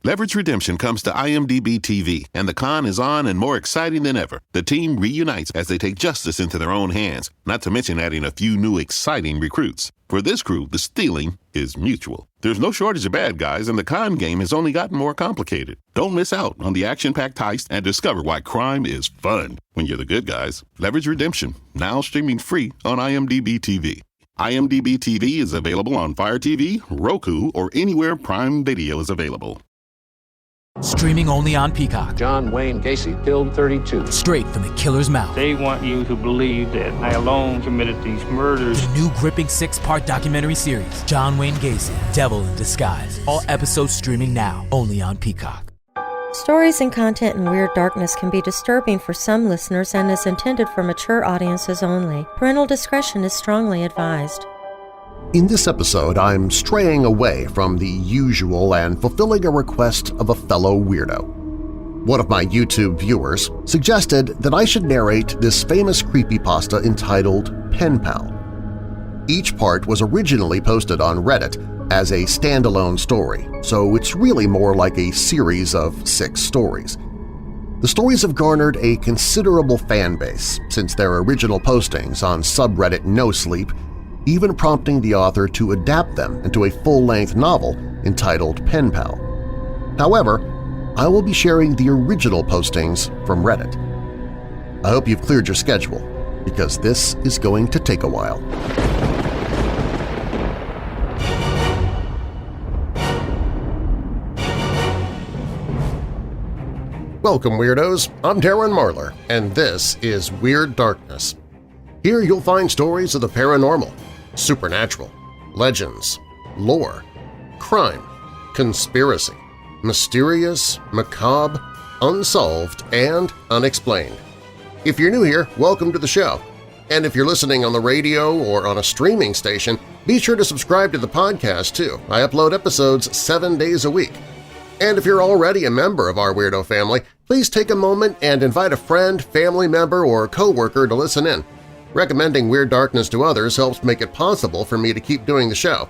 Leverage Redemption comes to IMDb TV, and the con is on and more exciting than ever. The team reunites as they take justice into their own hands, not to mention adding a few new exciting recruits. For this crew, the stealing is mutual. There's no shortage of bad guys, and the con game has only gotten more complicated. Don't miss out on the action-packed heist and discover why crime is fun when you're the good guys. Leverage Redemption, now streaming free on IMDb TV. IMDb TV is available on Fire TV, Roku, or anywhere Prime Video is available. Streaming only on Peacock. John Wayne Gacy killed 32. Straight from the killer's mouth. They want you to believe that I alone committed these murders. The new gripping 6-part documentary series, John Wayne Gacy, Devil in Disguise. All episodes streaming now, only on Peacock. Stories and content in Weird Darkness can be disturbing for some listeners and is intended for mature audiences only. Parental discretion is strongly advised. In this episode, I'm straying away from the usual and fulfilling a request of a fellow weirdo. One of my YouTube viewers suggested that I should narrate this famous creepypasta entitled Pen Pal. Each part was originally posted on Reddit as a standalone story, so it's really more like a series of 6 stories. The stories have garnered a considerable fan base since their original postings on subreddit No Sleep, even prompting the author to adapt them into a full-length novel entitled Pen Pal. However, I will be sharing the original postings from Reddit. I hope you've cleared your schedule, because this is going to take a while. Welcome, Weirdos! I'm Darren Marlar, and this is Weird Darkness. Here you'll find stories of the paranormal, supernatural, legends, lore, crime, conspiracy, mysterious, macabre, unsolved, and unexplained. If you're new here, welcome to the show. And if you're listening on the radio or on a streaming station, be sure to subscribe to the podcast too. I upload episodes 7 days a week. And if you're already a member of our Weirdo family, please take a moment and invite a friend, family member, or coworker to listen in. Recommending Weird Darkness to others helps make it possible for me to keep doing the show.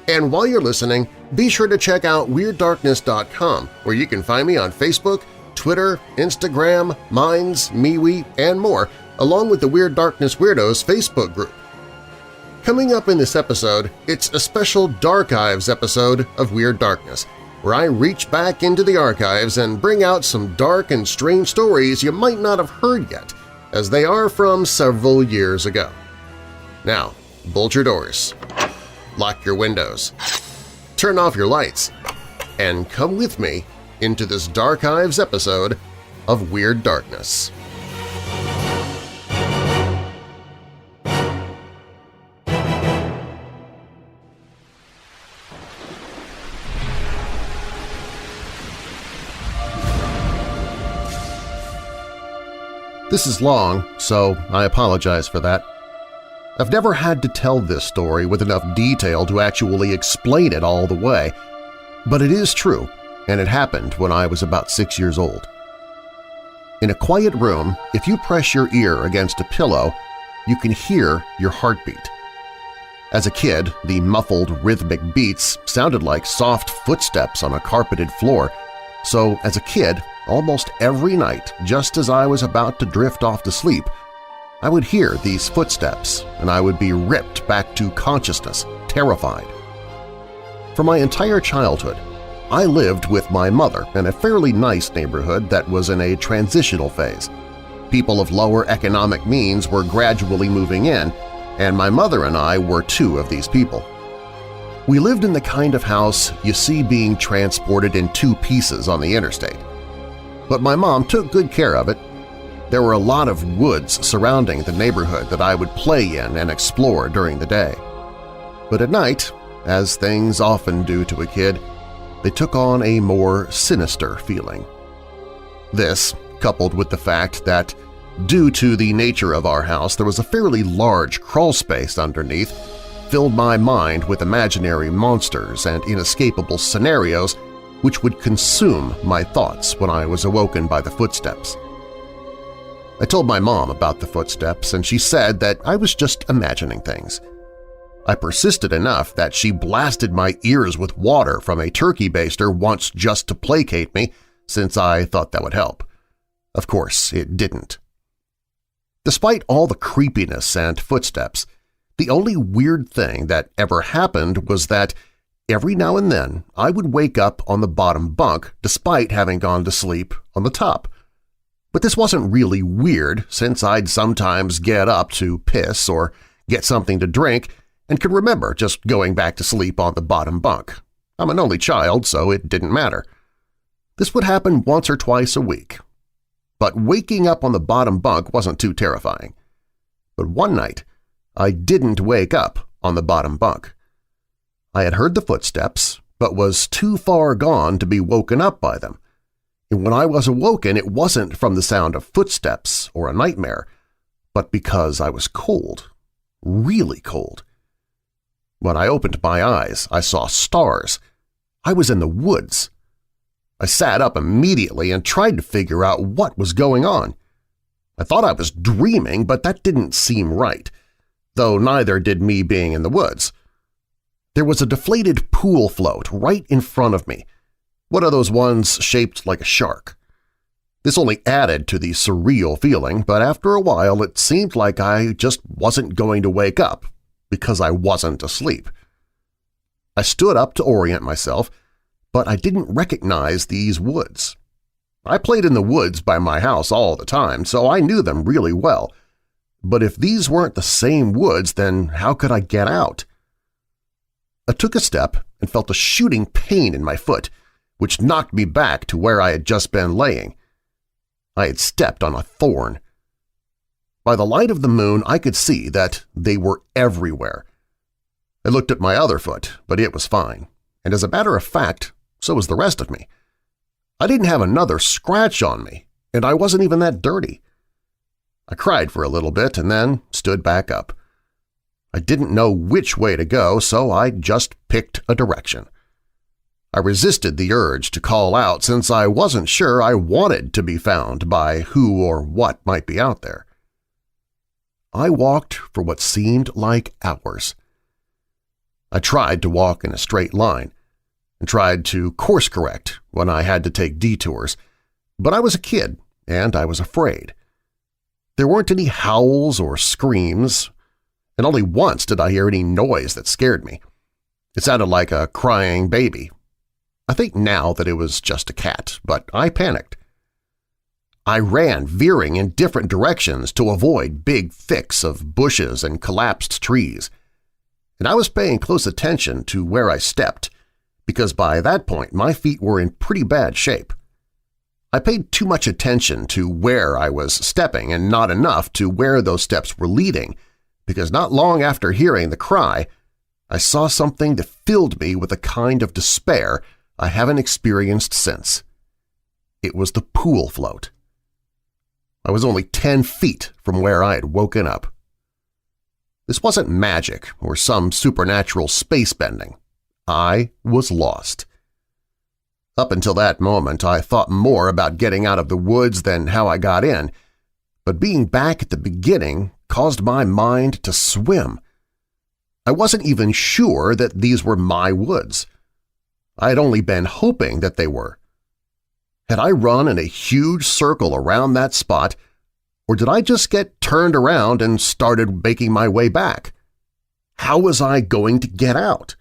And while you're listening, be sure to check out WeirdDarkness.com, where you can find me on Facebook, Twitter, Instagram, Minds, MeWe, and more, along with the Weird Darkness Weirdos Facebook group. Coming up in this episode, it's a special Darkives episode of Weird Darkness, where I reach back into the archives and bring out some dark and strange stories you might not have heard yet, as they are from several years ago. Now, bolt your doors, lock your windows, turn off your lights, and come with me into this Darkives episode of Weird Darkness. This is long, so I apologize for that. I've never had to tell this story with enough detail to actually explain it all the way, but it is true, and it happened when I was about 6 years old. In a quiet room, if you press your ear against a pillow, you can hear your heartbeat. As a kid, the muffled rhythmic beats sounded like soft footsteps on a carpeted floor, so as a kid, almost every night, just as I was about to drift off to sleep, I would hear these footsteps and I would be ripped back to consciousness, terrified. For my entire childhood, I lived with my mother in a fairly nice neighborhood that was in a transitional phase. People of lower economic means were gradually moving in, and my mother and I were 2 of these people. We lived in the kind of house you see being transported in 2 pieces on the interstate. But my mom took good care of it. There were a lot of woods surrounding the neighborhood that I would play in and explore during the day. But at night, as things often do to a kid, they took on a more sinister feeling. This, coupled with the fact that, due to the nature of our house, there was a fairly large crawl space underneath, filled my mind with imaginary monsters and inescapable scenarios which would consume my thoughts when I was awoken by the footsteps. I told my mom about the footsteps, and she said that I was just imagining things. I persisted enough that she blasted my ears with water from a turkey baster once just to placate me, since I thought that would help. Of course, it didn't. Despite all the creepiness and footsteps, the only weird thing that ever happened was that every now and then I would wake up on the bottom bunk despite having gone to sleep on the top. But this wasn't really weird, since I'd sometimes get up to piss or get something to drink and could remember just going back to sleep on the bottom bunk. I'm an only child, so it didn't matter. This would happen once or twice a week. But waking up on the bottom bunk wasn't too terrifying. But one night, I didn't wake up on the bottom bunk. I had heard the footsteps, but was too far gone to be woken up by them. And when I was awoken, it wasn't from the sound of footsteps or a nightmare, but because I was cold, really cold. When I opened my eyes, I saw stars. I was in the woods. I sat up immediately and tried to figure out what was going on. I thought I was dreaming, but that didn't seem right, though neither did me being in the woods. There was a deflated pool float right in front of me, one of those ones shaped like a shark. This only added to the surreal feeling, but after a while it seemed like I just wasn't going to wake up because I wasn't asleep. I stood up to orient myself, but I didn't recognize these woods. I played in the woods by my house all the time, so I knew them really well. But if these weren't the same woods, then how could I get out? I took a step and felt a shooting pain in my foot, which knocked me back to where I had just been laying. I had stepped on a thorn. By the light of the moon, I could see that they were everywhere. I looked at my other foot, but it was fine, and as a matter of fact, so was the rest of me. I didn't have another scratch on me, and I wasn't even that dirty. I cried for a little bit and then stood back up. I didn't know which way to go, so I just picked a direction. I resisted the urge to call out since I wasn't sure I wanted to be found by who or what might be out there. I walked for what seemed like hours. I tried to walk in a straight line and tried to course-correct when I had to take detours, but I was a kid and I was afraid. There weren't any howls or screams, and only once did I hear any noise that scared me. It sounded like a crying baby. I think now that it was just a cat, but I panicked. I ran, veering in different directions to avoid big thicks of bushes and collapsed trees. And I was paying close attention to where I stepped, because by that point my feet were in pretty bad shape. I paid too much attention to where I was stepping and not enough to where those steps were leading, because not long after hearing the cry, I saw something that filled me with a kind of despair I haven't experienced since. It was the pool float. I was only 10 feet from where I had woken up. This wasn't magic or some supernatural space bending. I was lost. Up until that moment, I thought more about getting out of the woods than how I got in, but being back at the beginning caused my mind to swim. I wasn't even sure that these were my woods. I had only been hoping that they were. Had I run in a huge circle around that spot, or did I just get turned around and started making my way back? How was I going to get out?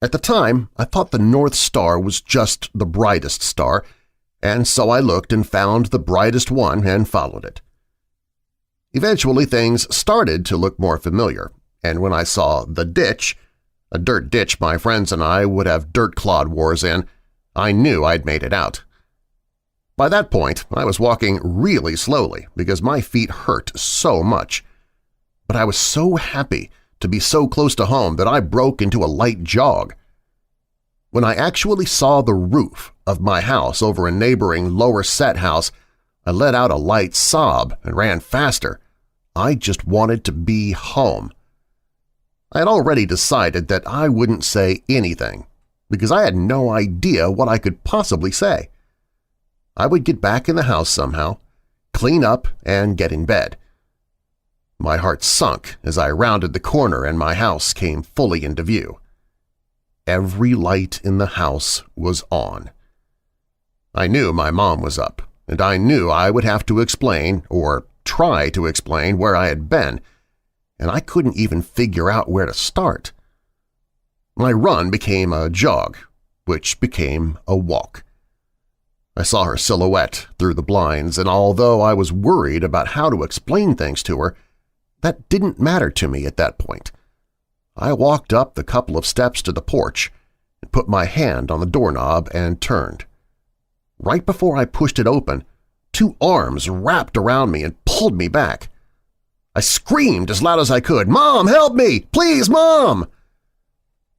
At the time, I thought the North Star was just the brightest star, and so I looked and found the brightest one and followed it. Eventually, things started to look more familiar, and when I saw the ditch, a dirt ditch my friends and I would have dirt clod wars in, I knew I'd made it out. By that point, I was walking really slowly because my feet hurt so much. But I was so happy to be so close to home that I broke into a light jog. When I actually saw the roof of my house over a neighboring lower set house, I let out a light sob and ran faster. I just wanted to be home. I had already decided that I wouldn't say anything because I had no idea what I could possibly say. I would get back in the house somehow, clean up, and get in bed. My heart sunk as I rounded the corner and my house came fully into view. Every light in the house was on. I knew my mom was up, and I knew I would have to explain, or try to explain, where I had been, and I couldn't even figure out where to start. My run became a jog, which became a walk. I saw her silhouette through the blinds, and although I was worried about how to explain things to her, that didn't matter to me at that point. I walked up the couple of steps to the porch and put my hand on the doorknob and turned. Right before I pushed it open, 2 arms wrapped around me and pulled me back. I screamed as loud as I could, "Mom, help me! Please, Mom!"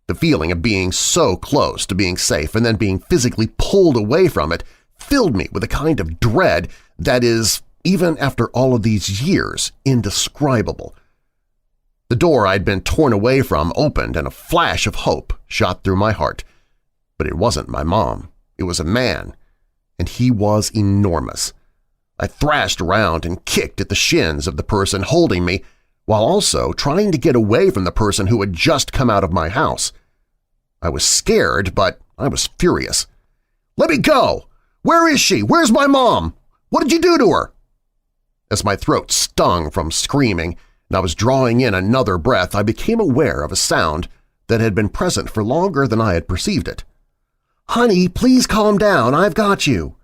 The feeling of being so close to being safe and then being physically pulled away from it filled me with a kind of dread that is, even after all of these years, indescribable. The door I'd been torn away from opened and a flash of hope shot through my heart. But it wasn't my mom. It was a man, and he was enormous. I thrashed around and kicked at the shins of the person holding me while also trying to get away from the person who had just come out of my house. I was scared, but I was furious. "Let me go! Where is she? Where's my mom? What did you do to her?" As my throat stung from screaming and I was drawing in another breath, I became aware of a sound that had been present for longer than I had perceived it. "Honey, please calm down. I've got you."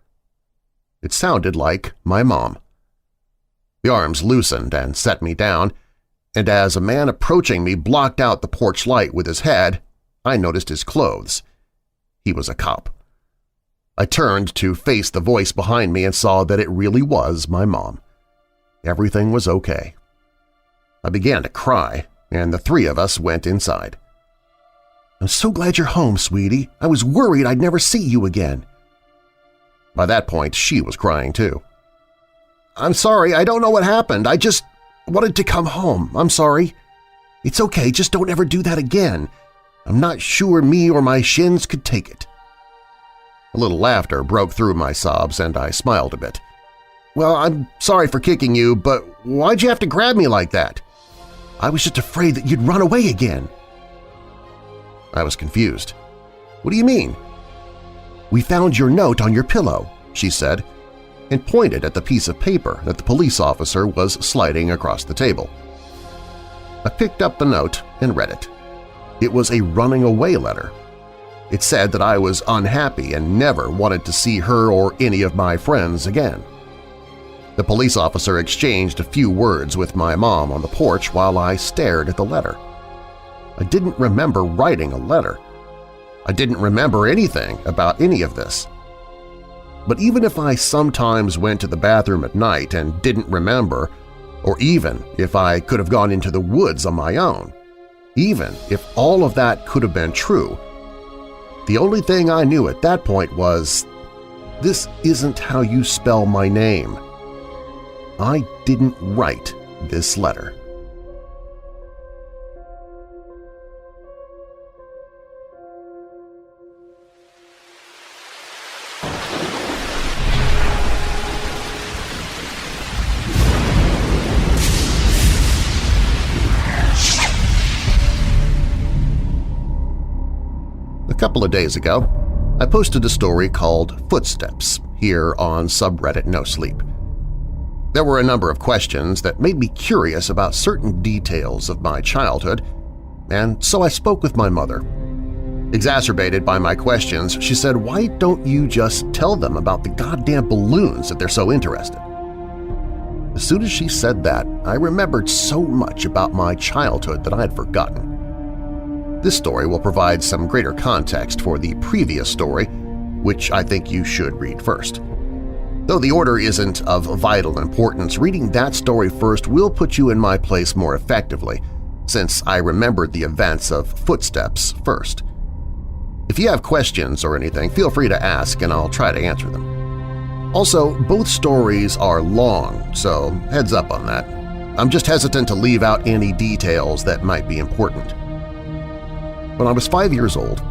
It sounded like my mom. The arms loosened and set me down, and as a man approaching me blocked out the porch light with his head, I noticed his clothes. He was a cop. I turned to face the voice behind me and saw that it really was my mom. Everything was okay. I began to cry, and the 3 of us went inside. "I'm so glad you're home, sweetie. I was worried I'd never see you again." By that point, she was crying too. "I'm sorry, I don't know what happened. I just wanted to come home. I'm sorry." "It's okay, just don't ever do that again. I'm not sure me or my shins could take it." A little laughter broke through my sobs, and I smiled a bit. "Well, I'm sorry for kicking you, but why'd you have to grab me like that?" "I was just afraid that you'd run away again." I was confused. "What do you mean?" "We found your note on your pillow," she said, and pointed at the piece of paper that the police officer was sliding across the table. I picked up the note and read it. It was a running away letter. It said that I was unhappy and never wanted to see her or any of my friends again. The police officer exchanged a few words with my mom on the porch while I stared at the letter. I didn't remember writing a letter. I didn't remember anything about any of this. But even if I sometimes went to the bathroom at night and didn't remember, or even if I could have gone into the woods on my own, even if all of that could have been true, the only thing I knew at that point was, this isn't how you spell my name. I didn't write this letter. A couple of days ago, I posted a story called Footsteps here on subreddit No Sleep. There were a number of questions that made me curious about certain details of my childhood, and so I spoke with my mother. Exacerbated by my questions, she said, "Why don't you just tell them about the goddamn balloons if they're so interested?" As soon as she said that, I remembered so much about my childhood that I had forgotten. This story will provide some greater context for the previous story, which I think you should read first. Though the order isn't of vital importance, reading that story first will put you in my place more effectively, since I remembered the events of Footsteps first. If you have questions or anything, feel free to ask and I'll try to answer them. Also, both stories are long, so heads up on that. I'm just hesitant to leave out any details that might be important. When I was 5 years old,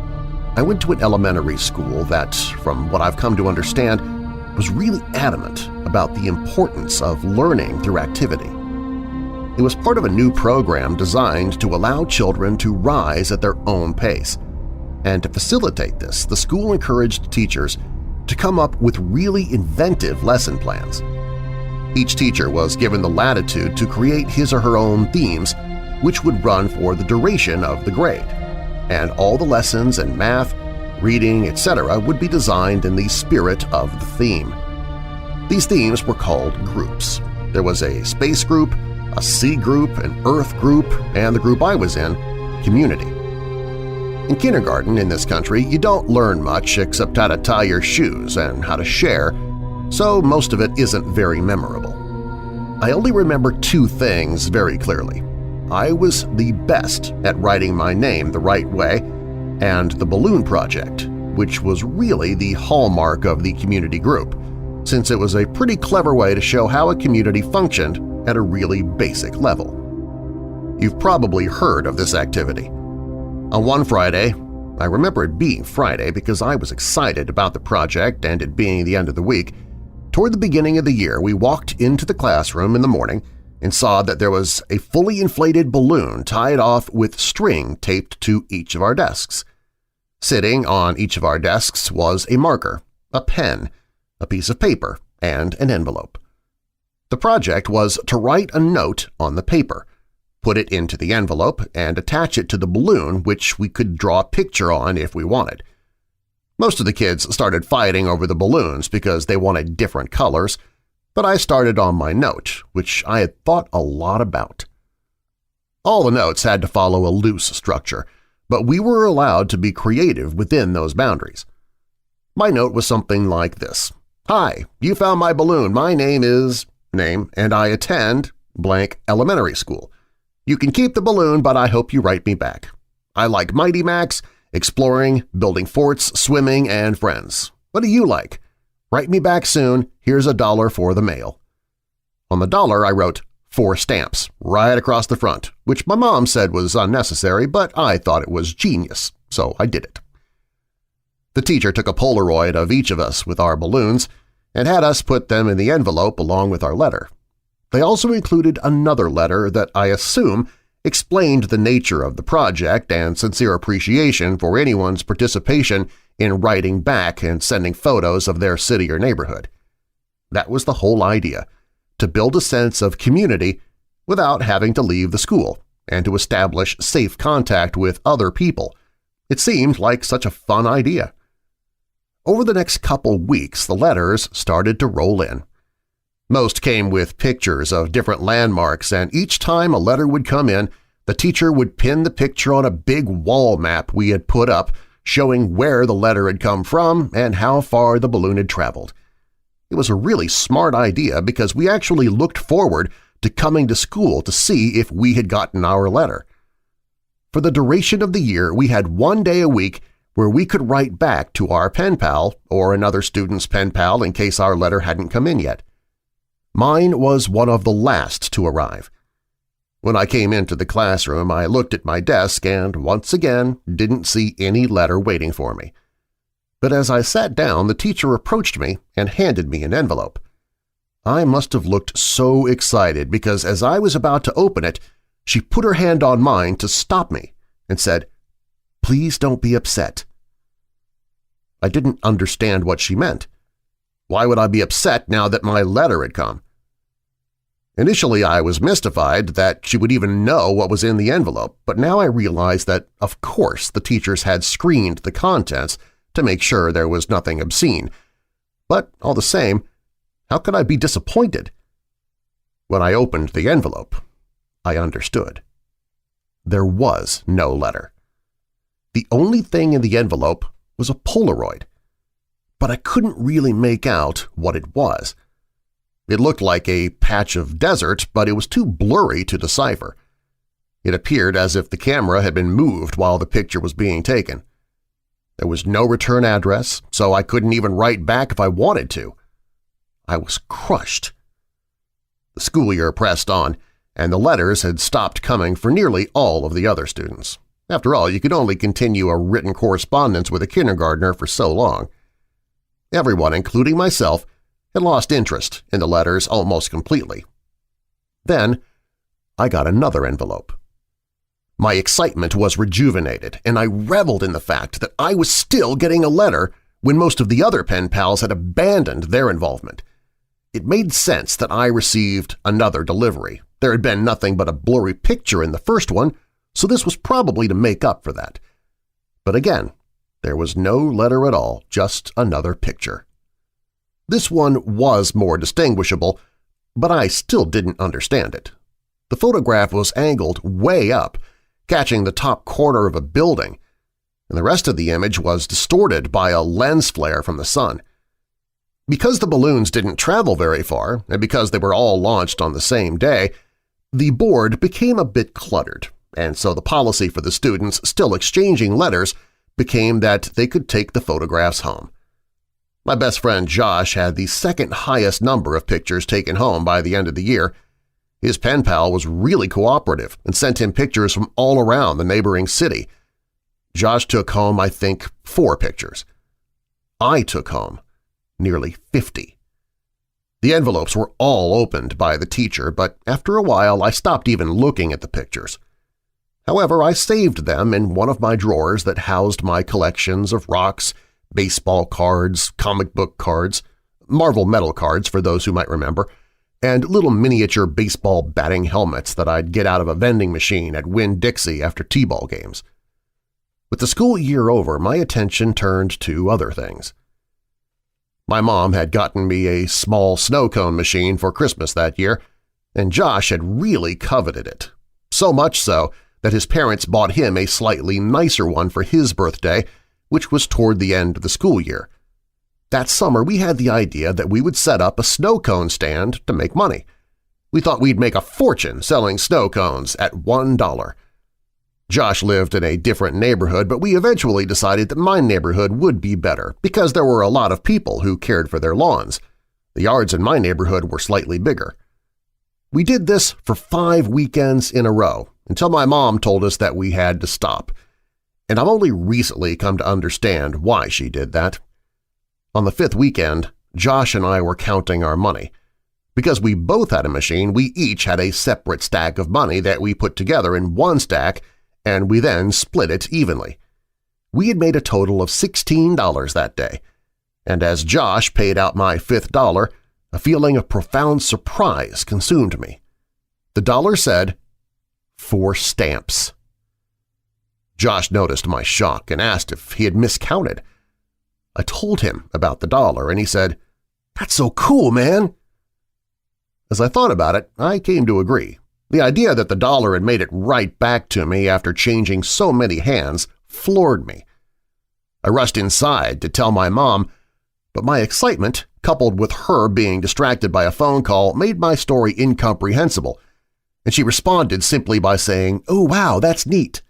I went to an elementary school that, from what I've come to understand, was really adamant about the importance of learning through activity. It was part of a new program designed to allow children to rise at their own pace. And to facilitate this, the school encouraged teachers to come up with really inventive lesson plans. Each teacher was given the latitude to create his or her own themes, which would run for the duration of the grade, and all the lessons in math, reading, etc. would be designed in the spirit of the theme. These themes were called groups. There was a space group, a sea group, an earth group, and the group I was in, community. In kindergarten in this country, you don't learn much except how to tie your shoes and how to share, so most of it isn't very memorable. I only remember two things very clearly. I was the best at writing my name the right way, and the balloon project, which was really the hallmark of the community group, since it was a pretty clever way to show how a community functioned at a really basic level. You've probably heard of this activity. On one Friday, I remember it being Friday because I was excited about the project and it being the end of the week, toward the beginning of the year we walked into the classroom in the morning and saw that there was a fully inflated balloon tied off with string taped to each of our desks. Sitting on each of our desks was a marker, a pen, a piece of paper, and an envelope. The project was to write a note on the paper, put it into the envelope, and attach it to the balloon, which we could draw a picture on if we wanted. Most of the kids started fighting over the balloons because they wanted different colors, but I started on my note, which I had thought a lot about. All the notes had to follow a loose structure, but we were allowed to be creative within those boundaries. My note was something like this. Hi, you found my balloon. My name is… name, and I attend blank elementary school. You can keep the balloon, but I hope you write me back. I like Mighty Max, exploring, building forts, swimming, and friends. What do you like? Write me back soon. Here's $1 for the mail. On the dollar, I wrote 4 stamps right across the front, which my mom said was unnecessary, but I thought it was genius, so I did it. The teacher took a Polaroid of each of us with our balloons and had us put them in the envelope along with our letter. They also included another letter that I assume explained the nature of the project and sincere appreciation for anyone's participation in writing back and sending photos of their city or neighborhood. That was the whole idea, to build a sense of community without having to leave the school and to establish safe contact with other people. It seemed like such a fun idea. Over the next couple weeks, the letters started to roll in. Most came with pictures of different landmarks, and each time a letter would come in, the teacher would pin the picture on a big wall map we had put up showing where the letter had come from and how far the balloon had traveled. It was a really smart idea because we actually looked forward to coming to school to see if we had gotten our letter. For the duration of the year, we had 1 day a week where we could write back to our pen pal or another student's pen pal in case our letter hadn't come in yet. Mine was one of the last to arrive. When I came into the classroom, I looked at my desk and, once again, didn't see any letter waiting for me. But as I sat down, the teacher approached me and handed me an envelope. I must have looked so excited because as I was about to open it, she put her hand on mine to stop me and said, "Please don't be upset." I didn't understand what she meant. Why would I be upset now that my letter had come? Initially, I was mystified that she would even know what was in the envelope, but now I realized that, of course, the teachers had screened the contents to make sure there was nothing obscene. But all the same, how could I be disappointed? When I opened the envelope, I understood. There was no letter. The only thing in the envelope was a Polaroid, but I couldn't really make out what it was. It looked like a patch of desert, but it was too blurry to decipher. It appeared as if the camera had been moved while the picture was being taken. There was no return address, so I couldn't even write back if I wanted to. I was crushed. The school year pressed on, and the letters had stopped coming for nearly all of the other students. After all, you could only continue a written correspondence with a kindergartner for so long. Everyone, including myself, had lost interest in the letters almost completely. Then, I got another envelope. My excitement was rejuvenated, and I reveled in the fact that I was still getting a letter when most of the other pen pals had abandoned their involvement. It made sense that I received another delivery. There had been nothing but a blurry picture in the first one, so this was probably to make up for that. But again, there was no letter at all, just another picture. This one was more distinguishable, but I still didn't understand it. The photograph was angled way up, catching the top corner of a building, and the rest of the image was distorted by a lens flare from the sun. Because the balloons didn't travel very far, and because they were all launched on the same day, the board became a bit cluttered, and so the policy for the students still exchanging letters became that they could take the photographs home. My best friend Josh had the second highest number of pictures taken home by the end of the year. His pen pal was really cooperative and sent him pictures from all around the neighboring city. Josh took home, I think, 4 pictures. I took home nearly 50. The envelopes were all opened by the teacher, but after a while I stopped even looking at the pictures. However, I saved them in one of my drawers that housed my collections of rocks, baseball cards, comic book cards, Marvel metal cards for those who might remember, and little miniature baseball batting helmets that I'd get out of a vending machine at Winn-Dixie after T-ball games. With the school year over, my attention turned to other things. My mom had gotten me a small snow cone machine for Christmas that year, and Josh had really coveted it. So much so that his parents bought him a slightly nicer one for his birthday, which was toward the end of the school year. That summer we had the idea that we would set up a snow cone stand to make money. We thought we'd make a fortune selling snow cones at $1. Josh lived in a different neighborhood, but we eventually decided that my neighborhood would be better because there were a lot of people who cared for their lawns. The yards in my neighborhood were slightly bigger. We did this for 5 weekends in a row until my mom told us that we had to stop, and I've only recently come to understand why she did that. On the 5th weekend, Josh and I were counting our money. Because we both had a machine, we each had a separate stack of money that we put together in one stack, and we then split it evenly. We had made a total of $16 that day, and as Josh paid out my 5th dollar, a feeling of profound surprise consumed me. The dollar said, 4 stamps. Josh noticed my shock and asked if he had miscounted. I told him about the dollar, and he said, "That's so cool, man!" As I thought about it, I came to agree. The idea that the dollar had made it right back to me after changing so many hands floored me. I rushed inside to tell my mom, but my excitement, coupled with her being distracted by a phone call, made my story incomprehensible, and she responded simply by saying, "Oh, wow, that's neat."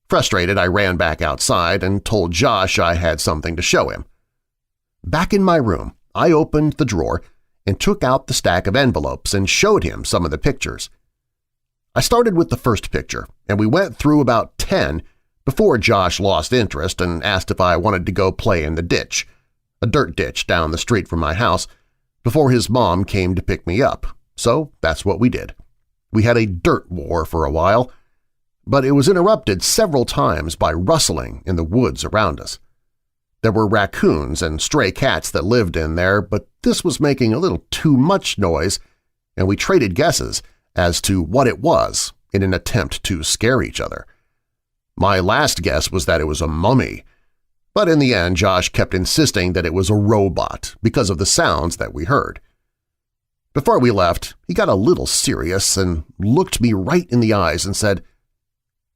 Frustrated, I ran back outside and told Josh I had something to show him. Back in my room, I opened the drawer and took out the stack of envelopes and showed him some of the pictures. I started with the first picture, and we went through about 10 before Josh lost interest and asked if I wanted to go play in the ditch, a dirt ditch down the street from my house, before his mom came to pick me up, so that's what we did. We had a dirt war for a while, but it was interrupted several times by rustling in the woods around us. There were raccoons and stray cats that lived in there, but this was making a little too much noise, and we traded guesses as to what it was in an attempt to scare each other. My last guess was that it was a mummy, but in the end Josh kept insisting that it was a robot because of the sounds that we heard. Before we left, he got a little serious and looked me right in the eyes and said,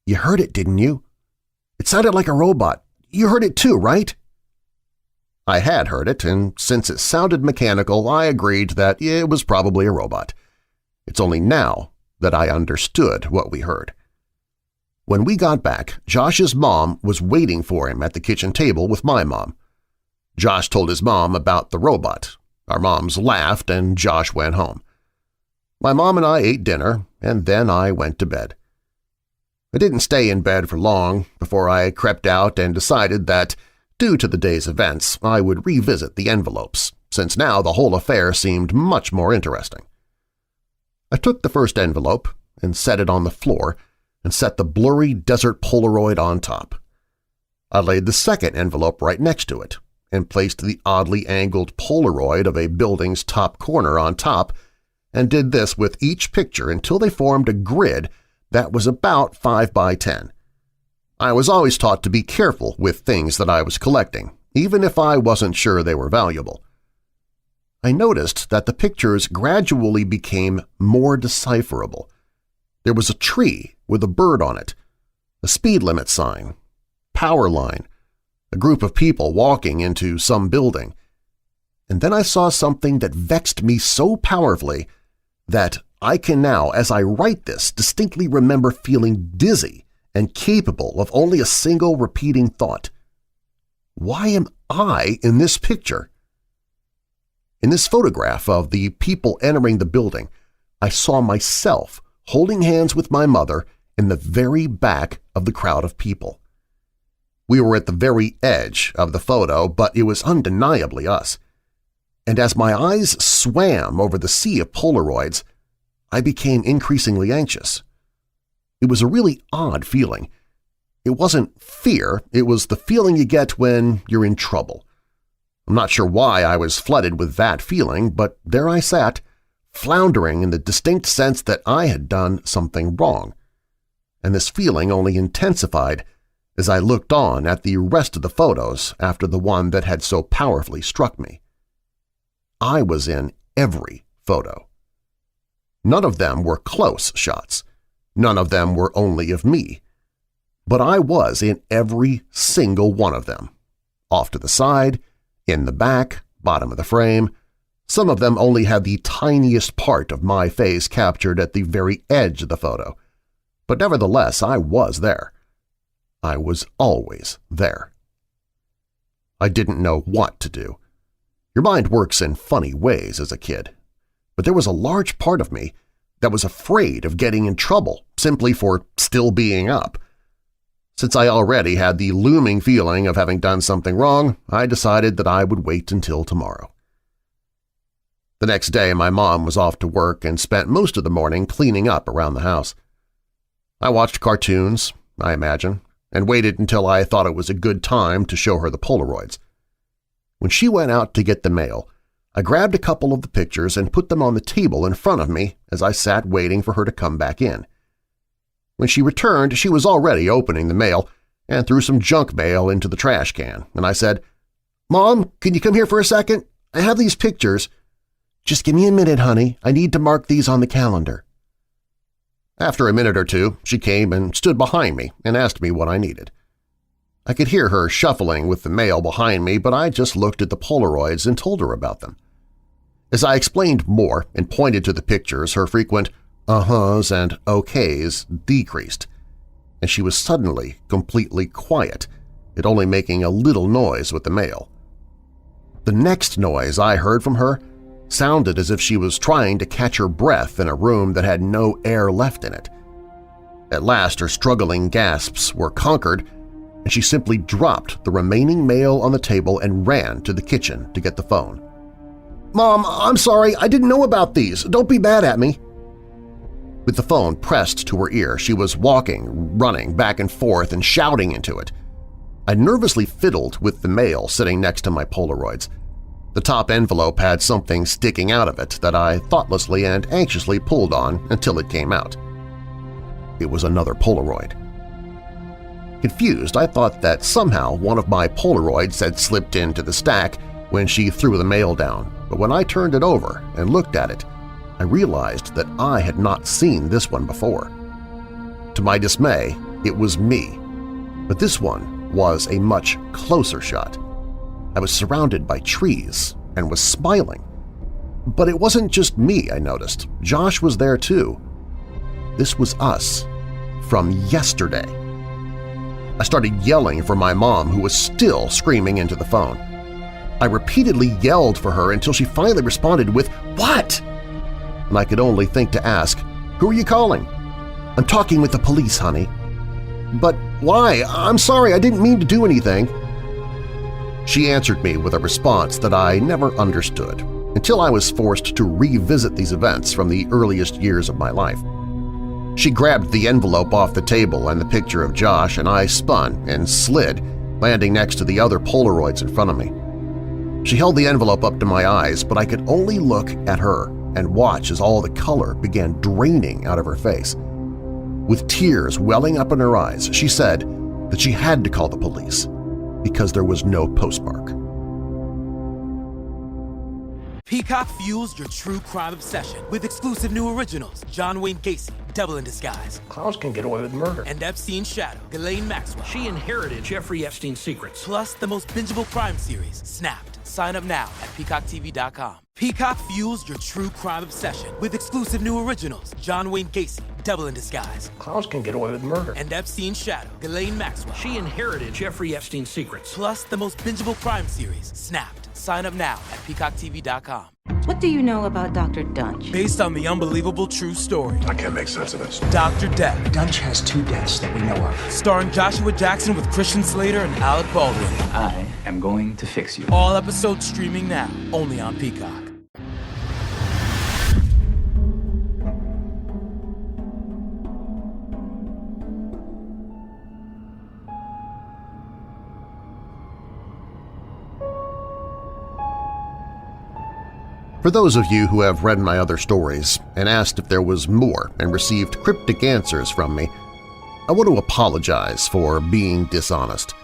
"You heard it, didn't you? It sounded like a robot. You heard it too, right?" I had heard it, and since it sounded mechanical, I agreed that it was probably a robot. It's only now that I understood what we heard. When we got back, Josh's mom was waiting for him at the kitchen table with my mom. Josh told his mom about the robot. Our moms laughed, and Josh went home. My mom and I ate dinner, and then I went to bed. I didn't stay in bed for long before I crept out and decided that, due to the day's events, I would revisit the envelopes, since now the whole affair seemed much more interesting. I took the first envelope and set it on the floor and set the blurry desert Polaroid on top. I laid the second envelope right next to it and placed the oddly angled Polaroid of a building's top corner on top and did this with each picture until they formed a grid that was about 5 by 10. I was always taught to be careful with things that I was collecting, even if I wasn't sure they were valuable. I noticed that the pictures gradually became more decipherable. There was a tree with a bird on it, a speed limit sign, power line, a group of people walking into some building. And then I saw something that vexed me so powerfully that I can now, as I write this, distinctly remember feeling dizzy and capable of only a single repeating thought. Why am I in this picture? In this photograph of the people entering the building, I saw myself holding hands with my mother in the very back of the crowd of people. We were at the very edge of the photo, but it was undeniably us. And as my eyes swam over the sea of Polaroids, I became increasingly anxious. It was a really odd feeling. It wasn't fear, it was the feeling you get when you're in trouble. I'm not sure why I was flooded with that feeling, but there I sat, floundering in the distinct sense that I had done something wrong. And this feeling only intensified as I looked on at the rest of the photos after the one that had so powerfully struck me. I was in every photo. None of them were close shots. None of them were only of me. But I was in every single one of them. Off to the side, in the back, bottom of the frame. Some of them only had the tiniest part of my face captured at the very edge of the photo. But nevertheless, I was there. I was always there. I didn't know what to do. Your mind works in funny ways as a kid, but there was a large part of me that was afraid of getting in trouble simply for still being up. Since I already had the looming feeling of having done something wrong, I decided that I would wait until tomorrow. The next day, my mom was off to work and spent most of the morning cleaning up around the house. I watched cartoons, I imagine, and waited until I thought it was a good time to show her the Polaroids. When she went out to get the mail, I grabbed a couple of the pictures and put them on the table in front of me as I sat waiting for her to come back in. When she returned, she was already opening the mail and threw some junk mail into the trash can, and I said, "Mom, can you come here for a second? I have these pictures." "Just give me a minute, honey. I need to mark these on the calendar." After a minute or two, she came and stood behind me and asked me what I needed. I could hear her shuffling with the mail behind me, but I just looked at the Polaroids and told her about them. As I explained more and pointed to the pictures, her frequent uh-huhs and okays decreased, and she was suddenly completely quiet, it only making a little noise with the mail. The next noise I heard from her sounded as if she was trying to catch her breath in a room that had no air left in it. At last her struggling gasps were conquered, and she simply dropped the remaining mail on the table and ran to the kitchen to get the phone. "Mom, I'm sorry, I didn't know about these. Don't be mad at me." With the phone pressed to her ear, she was walking, running back and forth and shouting into it. I nervously fiddled with the mail sitting next to my Polaroids. The top envelope had something sticking out of it that I thoughtlessly and anxiously pulled on until it came out. It was another Polaroid. Confused, I thought that somehow one of my Polaroids had slipped into the stack when she threw the mail down, but when I turned it over and looked at it, I realized that I had not seen this one before. To my dismay, it was me, but this one was a much closer shot. I was surrounded by trees and was smiling. But it wasn't just me, I noticed. Josh was there too. This was us from yesterday. I started yelling for my mom, who was still screaming into the phone. I repeatedly yelled for her until she finally responded with, "What?" And I could only think to ask, "Who are you calling?" "I'm talking with the police, honey." "But why? I'm sorry, I didn't mean to do anything." She answered me with a response that I never understood. until I was forced to revisit these events from the earliest years of my life. She grabbed the envelope off the table and the picture of Josh, and I spun and slid, landing next to the other Polaroids in front of me. She held the envelope up to my eyes, but I could only look at her and watch as all the color began draining out of her face. With tears welling up in her eyes, she said that she had to call the police because there was no postmark. Peacock fuels your true crime obsession with exclusive new originals. John Wayne Gacy, Devil in Disguise. Clowns can get away with murder. And Epstein's Shadow, Ghislaine Maxwell. She inherited Jeffrey Epstein's secrets. Plus the most bingeable crime series, Snapped. Sign up now at peacocktv.com. Peacock fuels your true crime obsession with exclusive new originals. John Wayne Gacy, Devil in Disguise. Clowns can get away with murder. And Epstein's Shadow, Ghislaine Maxwell. She inherited Jeffrey Epstein's secrets. Plus the most bingeable crime series, Snapped. Sign up now at peacocktv.com. What do you know about Dr. Dunch? Based on the unbelievable true story. I can't make sense of this. Dr. Death. Dunch has 2 deaths that we know of. Starring Joshua Jackson with Christian Slater and Alec Baldwin. I am going to fix you. All episodes streaming now, only on Peacock. For those of you who have read my other stories and asked if there was more and received cryptic answers from me, I want to apologize for being dishonest.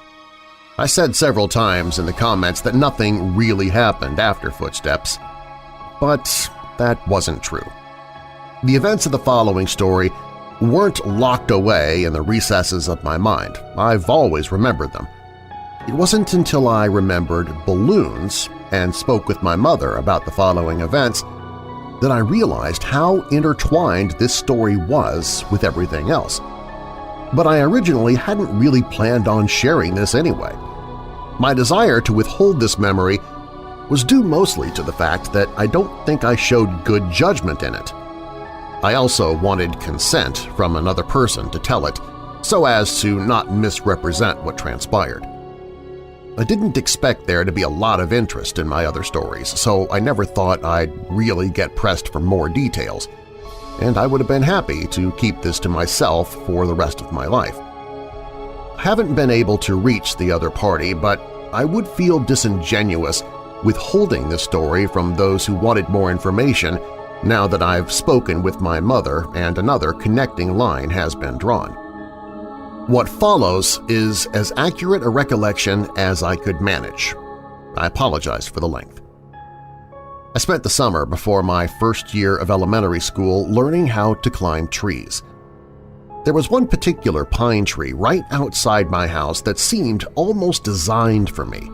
I said several times in the comments that nothing really happened after Footsteps, but that wasn't true. The events of the following story weren't locked away in the recesses of my mind. I've always remembered them. It wasn't until I remembered balloons and spoke with my mother about the following events that I realized how intertwined this story was with everything else. But I originally hadn't really planned on sharing this anyway. My desire to withhold this memory was due mostly to the fact that I don't think I showed good judgment in it. I also wanted consent from another person to tell it, so as to not misrepresent what transpired. I didn't expect there to be a lot of interest in my other stories, so I never thought I'd really get pressed for more details, and I would have been happy to keep this to myself for the rest of my life. I haven't been able to reach the other party, but I would feel disingenuous withholding this story from those who wanted more information now that I've spoken with my mother and another connecting line has been drawn. What follows is as accurate a recollection as I could manage. I apologize for the length. I spent the summer before my first year of elementary school learning how to climb trees. There was one particular pine tree right outside my house that seemed almost designed for me.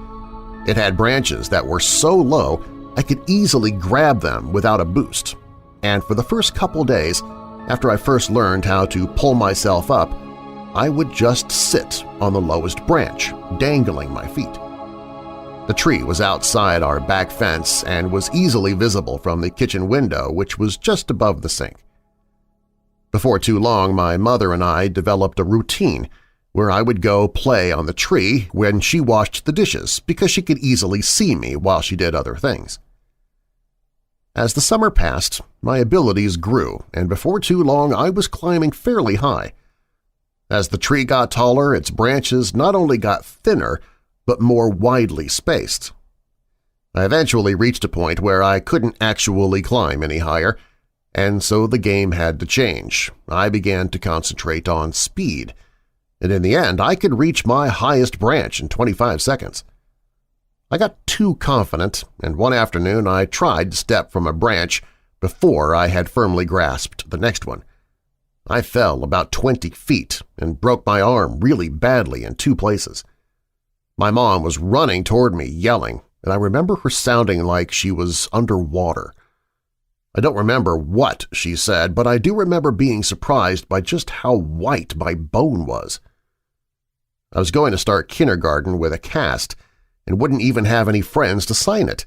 It had branches that were so low I could easily grab them without a boost, and for the first couple days after I first learned how to pull myself up, I would just sit on the lowest branch, dangling my feet. The tree was outside our back fence and was easily visible from the kitchen window, which was just above the sink. Before too long, my mother and I developed a routine where I would go play on the tree when she washed the dishes because she could easily see me while she did other things. As the summer passed, my abilities grew, and before too long I was climbing fairly high. As the tree got taller, its branches not only got thinner, but more widely spaced. I eventually reached a point where I couldn't actually climb any higher, and so the game had to change. I began to concentrate on speed, and in the end I could reach my highest branch in 25 seconds. I got too confident, and one afternoon I tried to step from a branch before I had firmly grasped the next one. I fell about 20 feet and broke my arm really badly in 2 places. My mom was running toward me, yelling, and I remember her sounding like she was underwater. I don't remember what she said, but I do remember being surprised by just how white my bone was. I was going to start kindergarten with a cast and wouldn't even have any friends to sign it.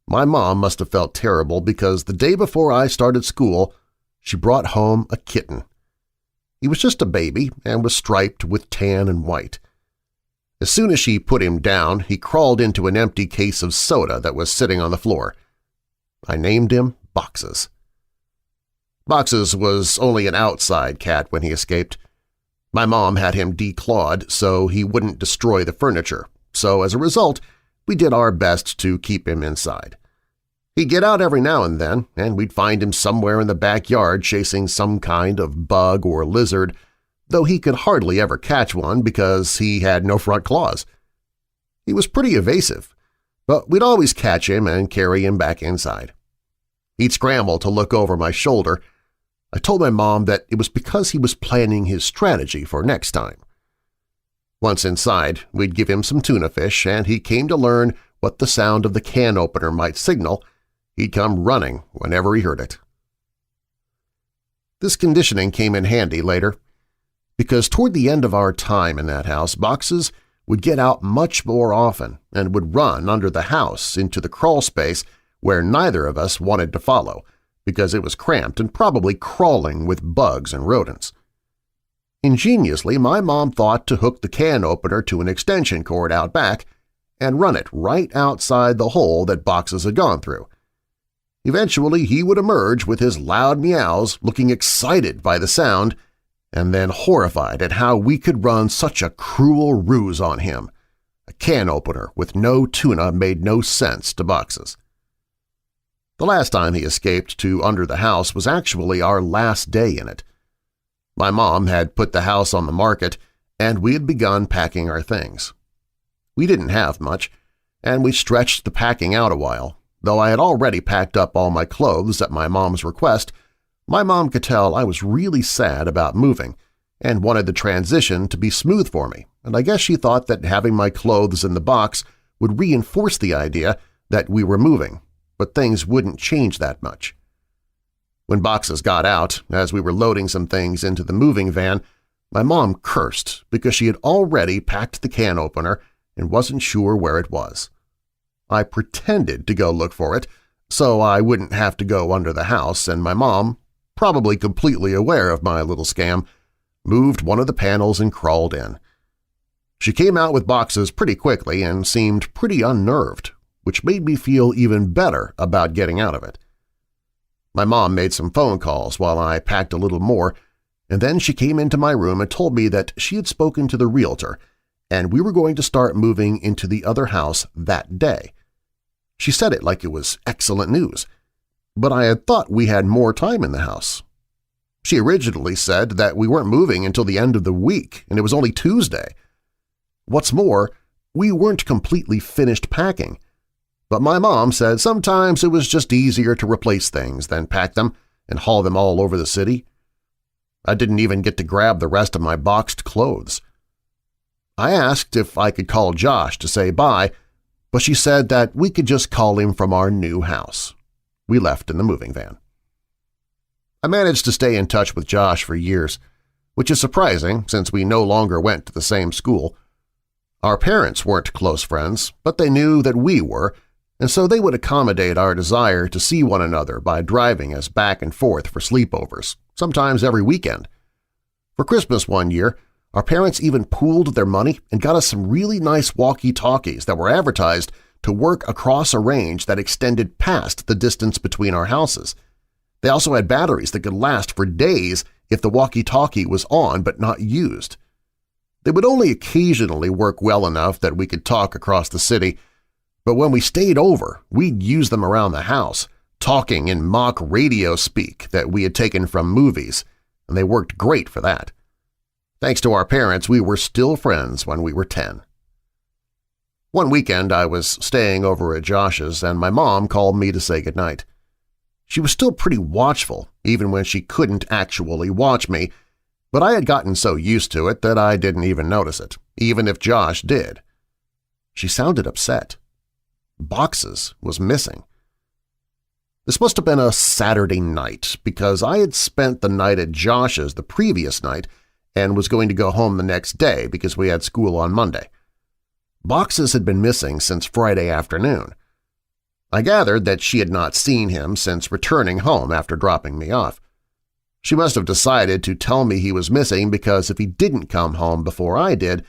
My mom must have felt terrible because the day before I started school, she brought home a kitten. He was just a baby and was striped with tan and white. As soon as she put him down, he crawled into an empty case of soda that was sitting on the floor. I named him Boxes. Boxes was only an outside cat when he escaped. My mom had him declawed so he wouldn't destroy the furniture, so as a result, we did our best to keep him inside. He'd get out every now and then, and we'd find him somewhere in the backyard chasing some kind of bug or lizard, though he could hardly ever catch one because he had no front claws. He was pretty evasive, but we'd always catch him and carry him back inside. He'd scramble to look over my shoulder. I told my mom that it was because he was planning his strategy for next time. Once inside, we'd give him some tuna fish, and he came to learn what the sound of the can opener might signal. He'd come running whenever he heard it. This conditioning came in handy later, because toward the end of our time in that house, Boxes would get out much more often and would run under the house into the crawl space where neither of us wanted to follow, because it was cramped and probably crawling with bugs and rodents. Ingeniously, my mom thought to hook the can opener to an extension cord out back and run it right outside the hole that Boxes had gone through. Eventually, he would emerge with his loud meows, looking excited by the sound, and then horrified at how we could run such a cruel ruse on him. A can opener with no tuna made no sense to Boxes. The last time he escaped to under the house was actually our last day in it. My mom had put the house on the market, and we had begun packing our things. We didn't have much, and we stretched the packing out a while. Though I had already packed up all my clothes at my mom's request, my mom could tell I was really sad about moving and wanted the transition to be smooth for me, and I guess she thought that having my clothes in the box would reinforce the idea that we were moving, but things wouldn't change that much. When Boxes got out, as we were loading some things into the moving van, my mom cursed because she had already packed the can opener and wasn't sure where it was. I pretended to go look for it so I wouldn't have to go under the house, and my mom, probably completely aware of my little scam, moved one of the panels and crawled in. She came out with Boxes pretty quickly and seemed pretty unnerved, which made me feel even better about getting out of it. My mom made some phone calls while I packed a little more, and then she came into my room and told me that she had spoken to the realtor and we were going to start moving into the other house that day. She said it like it was excellent news, but I had thought we had more time in the house. She originally said that we weren't moving until the end of the week and it was only Tuesday. What's more, we weren't completely finished packing, but my mom said sometimes it was just easier to replace things than pack them and haul them all over the city. I didn't even get to grab the rest of my boxed clothes. I asked if I could call Josh to say bye, but she said that we could just call him from our new house. We left in the moving van. I managed to stay in touch with Josh for years, which is surprising since we no longer went to the same school. Our parents weren't close friends, but they knew that we were, and so they would accommodate our desire to see one another by driving us back and forth for sleepovers, sometimes every weekend. For Christmas one year, our parents even pooled their money and got us some really nice walkie-talkies that were advertised to work across a range that extended past the distance between our houses. They also had batteries that could last for days if the walkie-talkie was on but not used. They would only occasionally work well enough that we could talk across the city, but when we stayed over, we'd use them around the house, talking in mock radio speak that we had taken from movies, and they worked great for that. Thanks to our parents, we were still friends when we were 10. One weekend I was staying over at Josh's and my mom called me to say goodnight. She was still pretty watchful, even when she couldn't actually watch me, but I had gotten so used to it that I didn't even notice it, even if Josh did. She sounded upset. Boxes was missing. This must have been a Saturday night because I had spent the night at Josh's the previous night and was going to go home the next day because we had school on Monday. Boxes had been missing since Friday afternoon. I gathered that she had not seen him since returning home after dropping me off. She must have decided to tell me he was missing because if he didn't come home before I did,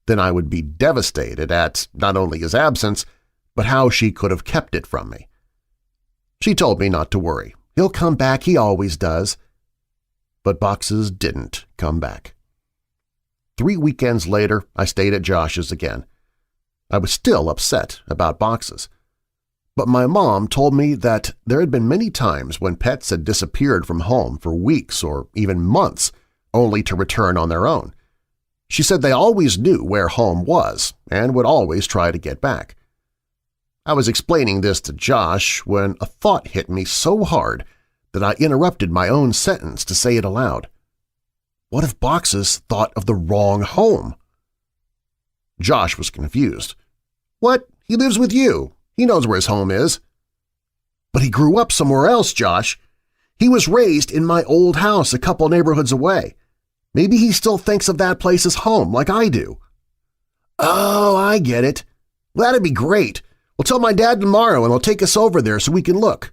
then I would be devastated at not only his absence, but how she could have kept it from me. She told me not to worry. He'll come back, he always does. But boxes didn't come back. 3 weekends later, I stayed at Josh's again. I was still upset about boxes. But my mom told me that there had been many times when pets had disappeared from home for weeks or even months, only to return on their own. She said they always knew where home was and would always try to get back. I was explaining this to Josh when a thought hit me so hard that I interrupted my own sentence to say it aloud. What if boxes thought of the wrong home? Josh was confused. What? He lives with you. He knows where his home is. But he grew up somewhere else, Josh. He was raised in my old house a couple neighborhoods away. Maybe he still thinks of that place as home like I do. Oh, I get it. Well, that'd be great. We'll tell my dad tomorrow and he'll take us over there so we can look.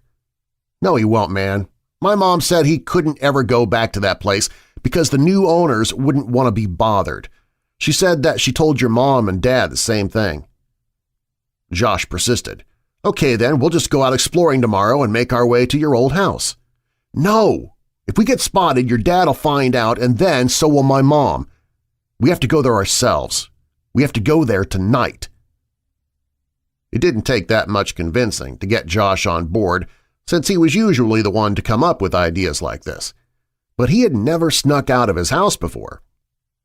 No, he won't, man. My mom said he couldn't ever go back to that place because the new owners wouldn't want to be bothered. She said that she told your mom and dad the same thing. Josh persisted. Okay, then, we'll just go out exploring tomorrow and make our way to your old house. No! If we get spotted, your dad will find out, and then so will my mom. We have to go there ourselves. We have to go there tonight. It didn't take that much convincing to get Josh on board, since he was usually the one to come up with ideas like this. But he had never snuck out of his house before.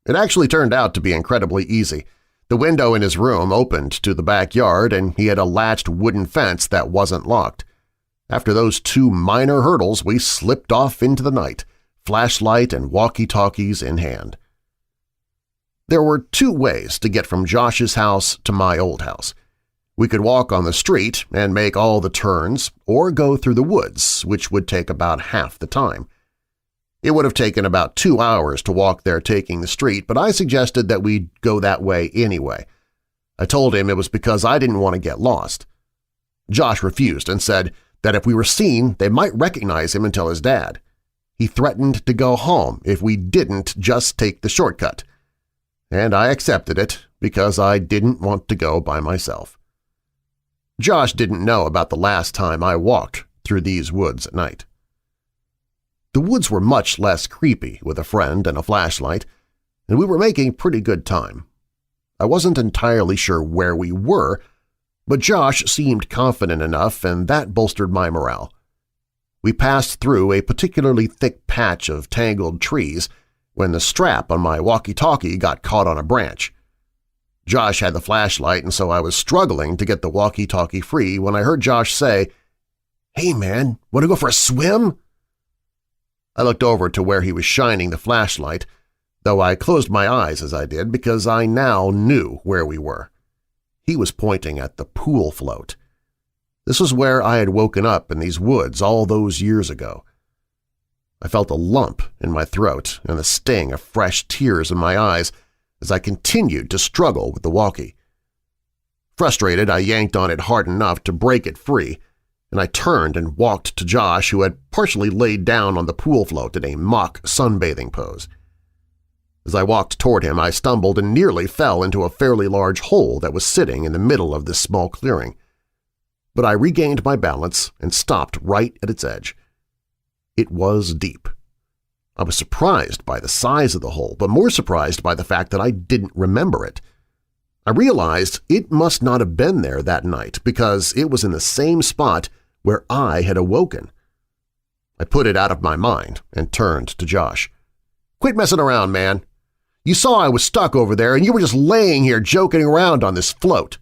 It actually turned out to be incredibly easy. The window in his room opened to the backyard, and he had a latched wooden fence that wasn't locked. After those 2 minor hurdles, we slipped off into the night, flashlight and walkie-talkies in hand. There were 2 ways to get from Josh's house to my old house. We could walk on the street and make all the turns, or go through the woods, which would take about half the time. It would have taken about 2 hours to walk there taking the street, but I suggested that we go that way anyway. I told him it was because I didn't want to get lost. Josh refused and said that if we were seen, they might recognize him and tell his dad. He threatened to go home if we didn't just take the shortcut. And I accepted it because I didn't want to go by myself. Josh didn't know about the last time I walked through these woods at night. The woods were much less creepy with a friend and a flashlight, and we were making pretty good time. I wasn't entirely sure where we were, but Josh seemed confident enough, and that bolstered my morale. We passed through a particularly thick patch of tangled trees when the strap on my walkie-talkie got caught on a branch. Josh had the flashlight, and so I was struggling to get the walkie-talkie free when I heard Josh say, "Hey man, want to go for a swim?" I looked over to where he was shining the flashlight, though I closed my eyes as I did because I now knew where we were. He was pointing at the pool float. This was where I had woken up in these woods all those years ago. I felt a lump in my throat and the sting of fresh tears in my eyes as I continued to struggle with the walkie. Frustrated, I yanked on it hard enough to break it free, and I turned and walked to Josh, who had partially laid down on the pool float in a mock sunbathing pose. As I walked toward him, I stumbled and nearly fell into a fairly large hole that was sitting in the middle of this small clearing. But I regained my balance and stopped right at its edge. It was deep. I was surprised by the size of the hole, but more surprised by the fact that I didn't remember it. I realized it must not have been there that night because it was in the same spot where I had awoken. I put it out of my mind and turned to Josh. "Quit messing around, man. You saw I was stuck over there and you were just laying here joking around on this float."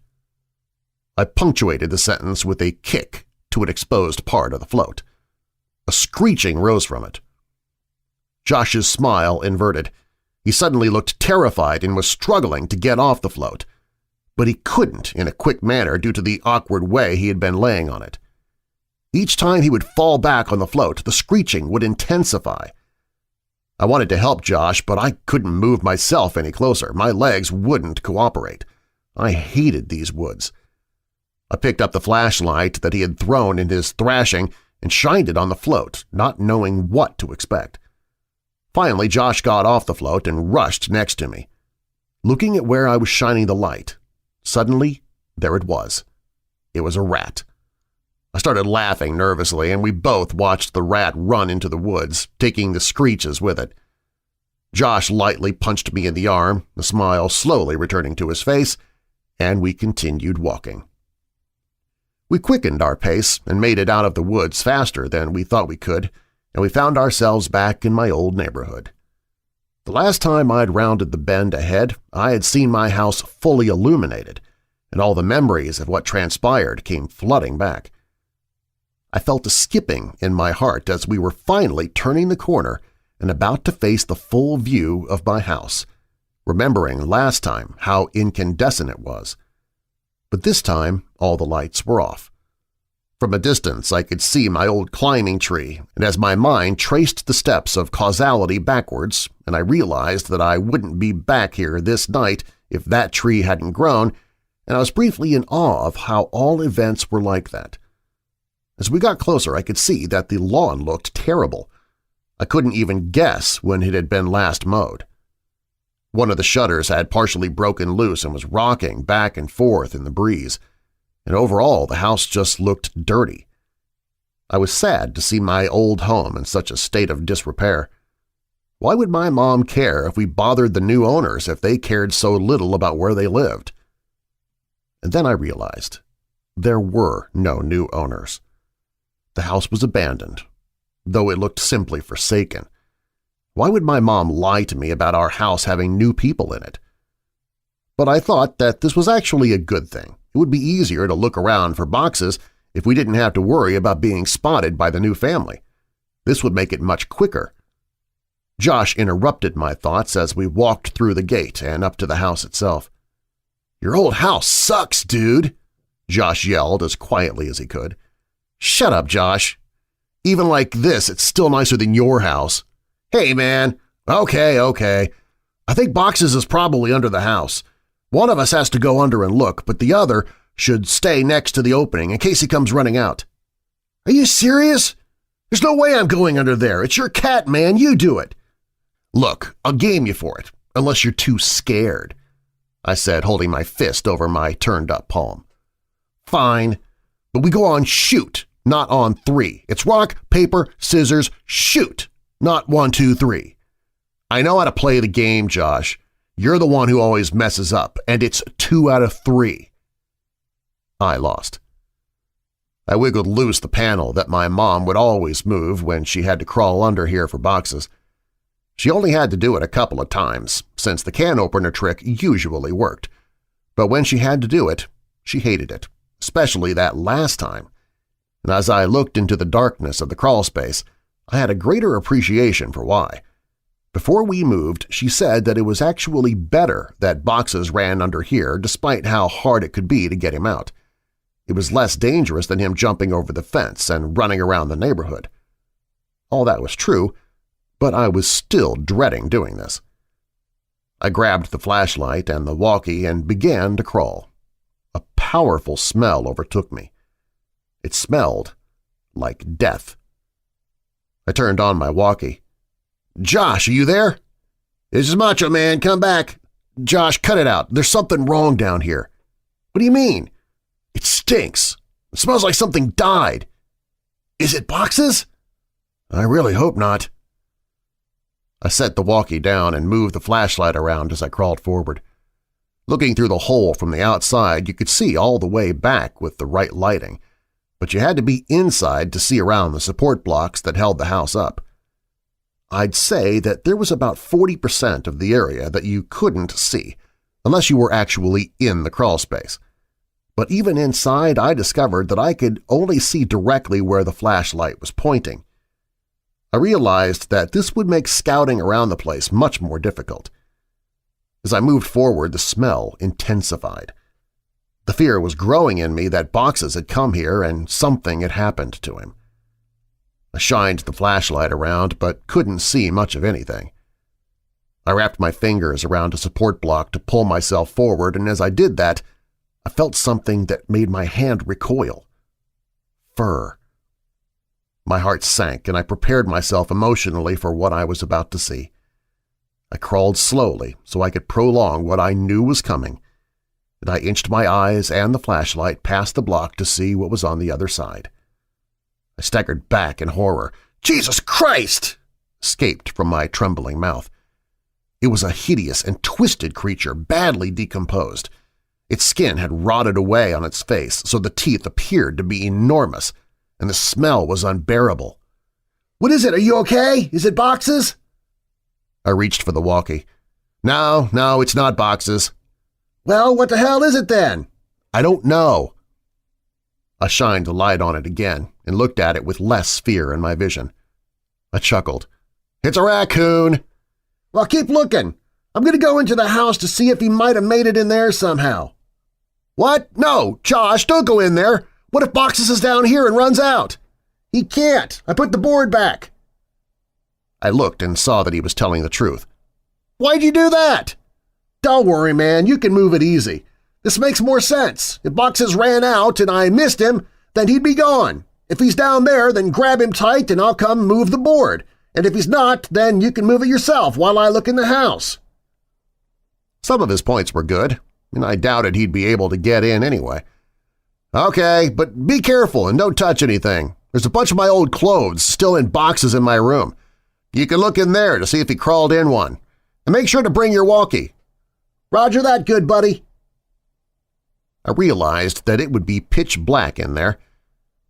I punctuated the sentence with a kick to an exposed part of the float. A screeching rose from it. Josh's smile inverted. He suddenly looked terrified and was struggling to get off the float, but he couldn't in a quick manner due to the awkward way he had been laying on it. Each time he would fall back on the float, the screeching would intensify. I wanted to help Josh, but I couldn't move myself any closer. My legs wouldn't cooperate. I hated these woods. I picked up the flashlight that he had thrown in his thrashing and shined it on the float, not knowing what to expect. Finally, Josh got off the float and rushed next to me. Looking at where I was shining the light, suddenly there it was. It was a rat. I started laughing nervously, and we both watched the rat run into the woods, taking the screeches with it. Josh lightly punched me in the arm, the smile slowly returning to his face, and we continued walking. We quickened our pace and made it out of the woods faster than we thought we could, and we found ourselves back in my old neighborhood. The last time I'd rounded the bend ahead, I had seen my house fully illuminated, and all the memories of what transpired came flooding back. I felt a skipping in my heart as we were finally turning the corner and about to face the full view of my house, remembering last time how incandescent it was. But this time all the lights were off. From a distance I could see my old climbing tree, and as my mind traced the steps of causality backwards, and I realized that I wouldn't be back here this night if that tree hadn't grown, and I was briefly in awe of how all events were like that. As we got closer I could see that the lawn looked terrible. I couldn't even guess when it had been last mowed. One of the shutters had partially broken loose and was rocking back and forth in the breeze, and overall the house just looked dirty. I was sad to see my old home in such a state of disrepair. Why would my mom care if we bothered the new owners if they cared so little about where they lived? And then I realized there were no new owners. The house was abandoned, though it looked simply forsaken. Why would my mom lie to me about our house having new people in it? But I thought that this was actually a good thing. It would be easier to look around for boxes if we didn't have to worry about being spotted by the new family. This would make it much quicker. Josh interrupted my thoughts as we walked through the gate and up to the house itself. "Your old house sucks, dude," Josh yelled as quietly as he could. "Shut up, Josh. Even like this, it's still nicer than your house." "Hey, man. Okay. I think boxes is probably under the house. One of us has to go under and look, but the other should stay next to the opening in case he comes running out." "Are you serious? There's no way I'm going under there. It's your cat, man. You do it." "Look, I'll game you for it, unless you're too scared," I said, holding my fist over my turned-up palm. "Fine, but we go on shoot, not on 3. It's rock, paper, scissors, shoot, not 1, 2, 3. I know how to play the game, Josh. You're the one who always messes up, and it's 2 out of 3. I lost. I wiggled loose the panel that my mom would always move when she had to crawl under here for boxes. She only had to do it a couple of times, since the can opener trick usually worked. But when she had to do it, she hated it, especially that last time. And as I looked into the darkness of the crawl space, I had a greater appreciation for why. Before we moved, she said that it was actually better that boxes ran under here despite how hard it could be to get him out. It was less dangerous than him jumping over the fence and running around the neighborhood. All that was true, but I was still dreading doing this. I grabbed the flashlight and the walkie and began to crawl. A powerful smell overtook me. It smelled like death. I turned on my walkie. "Josh, are you there?" "This is Macho Man, come back." "Josh, cut it out. There's something wrong down here." "What do you mean?" "It stinks. It smells like something died." "Is it boxes?" "I really hope not." I set the walkie down and moved the flashlight around as I crawled forward. Looking through the hole from the outside, you could see all the way back with the right lighting, but you had to be inside to see around the support blocks that held the house up. I'd say that there was about 40% of the area that you couldn't see, unless you were actually in the crawl space. But even inside, I discovered that I could only see directly where the flashlight was pointing. I realized that this would make scouting around the place much more difficult. As I moved forward, the smell intensified. The fear was growing in me that boxes had come here and something had happened to him. I shined the flashlight around but couldn't see much of anything. I wrapped my fingers around a support block to pull myself forward, and as I did that, I felt something that made my hand recoil. Fur. My heart sank, and I prepared myself emotionally for what I was about to see. I crawled slowly so I could prolong what I knew was coming, and I inched my eyes and the flashlight past the block to see what was on the other side. I staggered back in horror. "Jesus Christ!" escaped from my trembling mouth. It was a hideous and twisted creature, badly decomposed. Its skin had rotted away on its face, so the teeth appeared to be enormous, and the smell was unbearable. "What is it? Are you okay? Is it boxes?" I reached for the walkie. No, it's not boxes." "Well, what the hell is it then?" "I don't know." I shined the light on it again and looked at it with less fear in my vision. I chuckled. "It's a raccoon." "Well, keep looking. I'm going to go into the house to see if he might have made it in there somehow." "What? No, Josh, don't go in there. What if Boxes is down here and runs out?" "He can't. I put the board back." I looked and saw that he was telling the truth. "Why'd you do that?" "Don't worry, man. You can move it easy. This makes more sense. If Boxes ran out and I missed him, then he'd be gone. If he's down there, then grab him tight and I'll come move the board. And if he's not, then you can move it yourself while I look in the house." Some of his points were good, and I doubted he'd be able to get in anyway. "Okay, but be careful and don't touch anything. There's a bunch of my old clothes still in boxes in my room. You can look in there to see if he crawled in one. And make sure to bring your walkie." "Roger that, good buddy." I realized that it would be pitch black in there.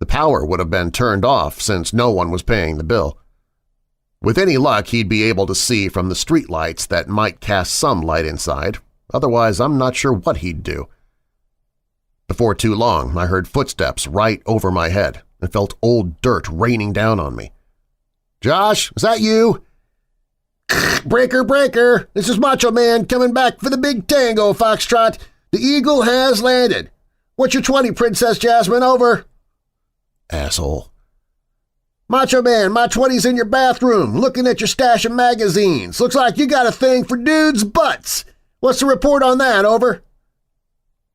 The power would have been turned off since no one was paying the bill. With any luck, he'd be able to see from the streetlights that might cast some light inside. Otherwise, I'm not sure what he'd do. Before too long, I heard footsteps right over my head and felt old dirt raining down on me. "Josh, is that you?" "Breaker, breaker! This is Macho Man coming back for the big tango, Foxtrot. The Eagle has landed. What's your 20, Princess Jasmine? Over." Asshole. "Macho Man, my 20's in your bathroom, looking at your stash of magazines. Looks like you got a thing for dudes' butts. What's the report on that? Over."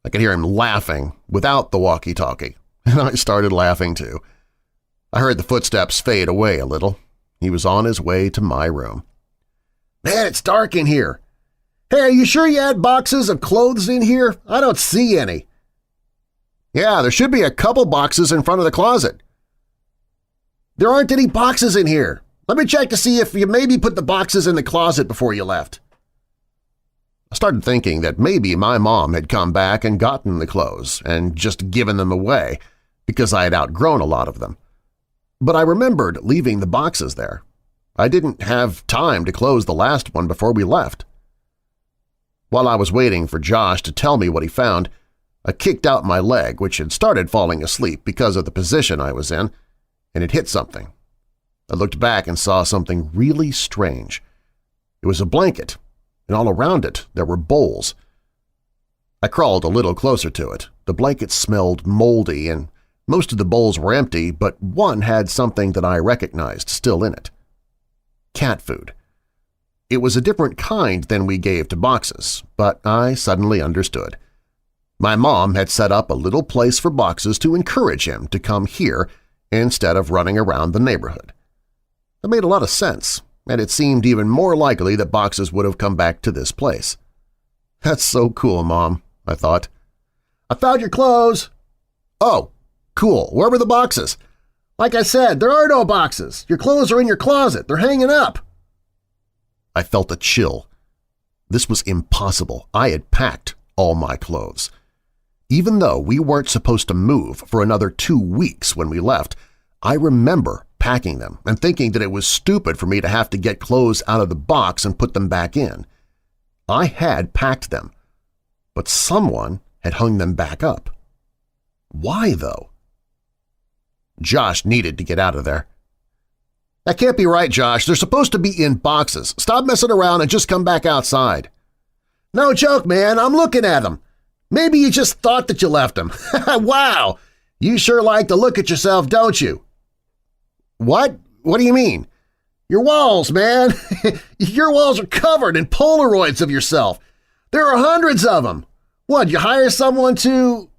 I could hear him laughing without the walkie-talkie, and I started laughing too. I heard the footsteps fade away a little. He was on his way to my room. "Man, it's dark in here. Hey, are you sure you had boxes of clothes in here? I don't see any." "Yeah, there should be a couple boxes in front of the closet." "There aren't any boxes in here. Let me check to see if you maybe put the boxes in the closet before you left." I started thinking that maybe my mom had come back and gotten the clothes and just given them away because I had outgrown a lot of them. But I remembered leaving the boxes there. I didn't have time to close the last one before we left. While I was waiting for Josh to tell me what he found, I kicked out my leg, which had started falling asleep because of the position I was in, and it hit something. I looked back and saw something really strange. It was a blanket, and all around it there were bowls. I crawled a little closer to it. The blanket smelled moldy, and most of the bowls were empty, but one had something that I recognized still in it. Cat food. It was a different kind than we gave to Boxes, but I suddenly understood. My mom had set up a little place for Boxes to encourage him to come here instead of running around the neighborhood. That made a lot of sense, and it seemed even more likely that Boxes would have come back to this place. "That's so cool, Mom," I thought. "I found your clothes." "Oh, cool. Where were the boxes?" "Like I said, there are no boxes. Your clothes are in your closet. They're hanging up." I felt a chill. This was impossible. I had packed all my clothes. Even though we weren't supposed to move for another 2 weeks when we left, I remember packing them and thinking that it was stupid for me to have to get clothes out of the box and put them back in. I had packed them, but someone had hung them back up. Why, though? Josh needed to get out of there. "That can't be right, Josh. They're supposed to be in boxes. Stop messing around and just come back outside." "No joke, man. I'm looking at them. Maybe you just thought that you left them." "Wow! You sure like to look at yourself, don't you?" "What? What do you mean?" "Your walls, man. Your walls are covered in Polaroids of yourself. There are hundreds of them. What, you hire someone to—"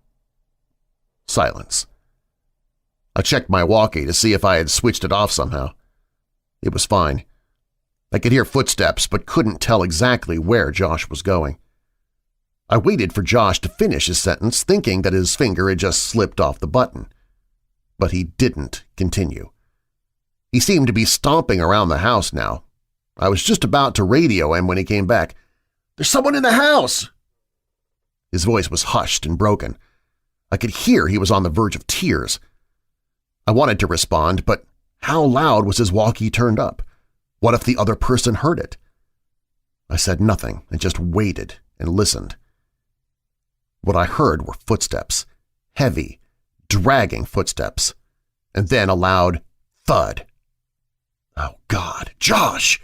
Silence. I checked my walkie to see if I had switched it off somehow. It was fine. I could hear footsteps but couldn't tell exactly where Josh was going. I waited for Josh to finish his sentence, thinking that his finger had just slipped off the button. But he didn't continue. He seemed to be stomping around the house now. I was just about to radio him when he came back. "There's someone in the house!" His voice was hushed and broken. I could hear he was on the verge of tears. I wanted to respond, but how loud was his walkie turned up? What if the other person heard it? I said nothing and just waited and listened. What I heard were footsteps, heavy, dragging footsteps, and then a loud thud. Oh, God, Josh!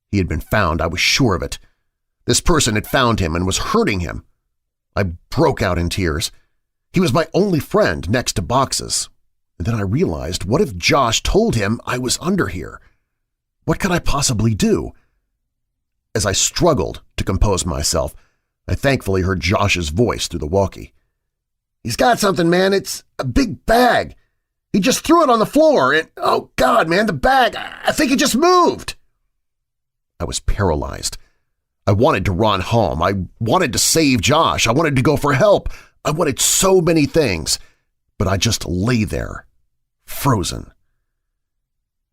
He had been found, I was sure of it. This person had found him and was hurting him. I broke out in tears. He was my only friend next to Boxes. And then I realized, what if Josh told him I was under here? What could I possibly do? As I struggled to compose myself, I thankfully heard Josh's voice through the walkie. "He's got something, man. It's a big bag. He just threw it on the floor and, oh God, man, the bag, I think it just moved." I was paralyzed. I wanted to run home. I wanted to save Josh. I wanted to go for help. I wanted so many things, but I just lay there, frozen.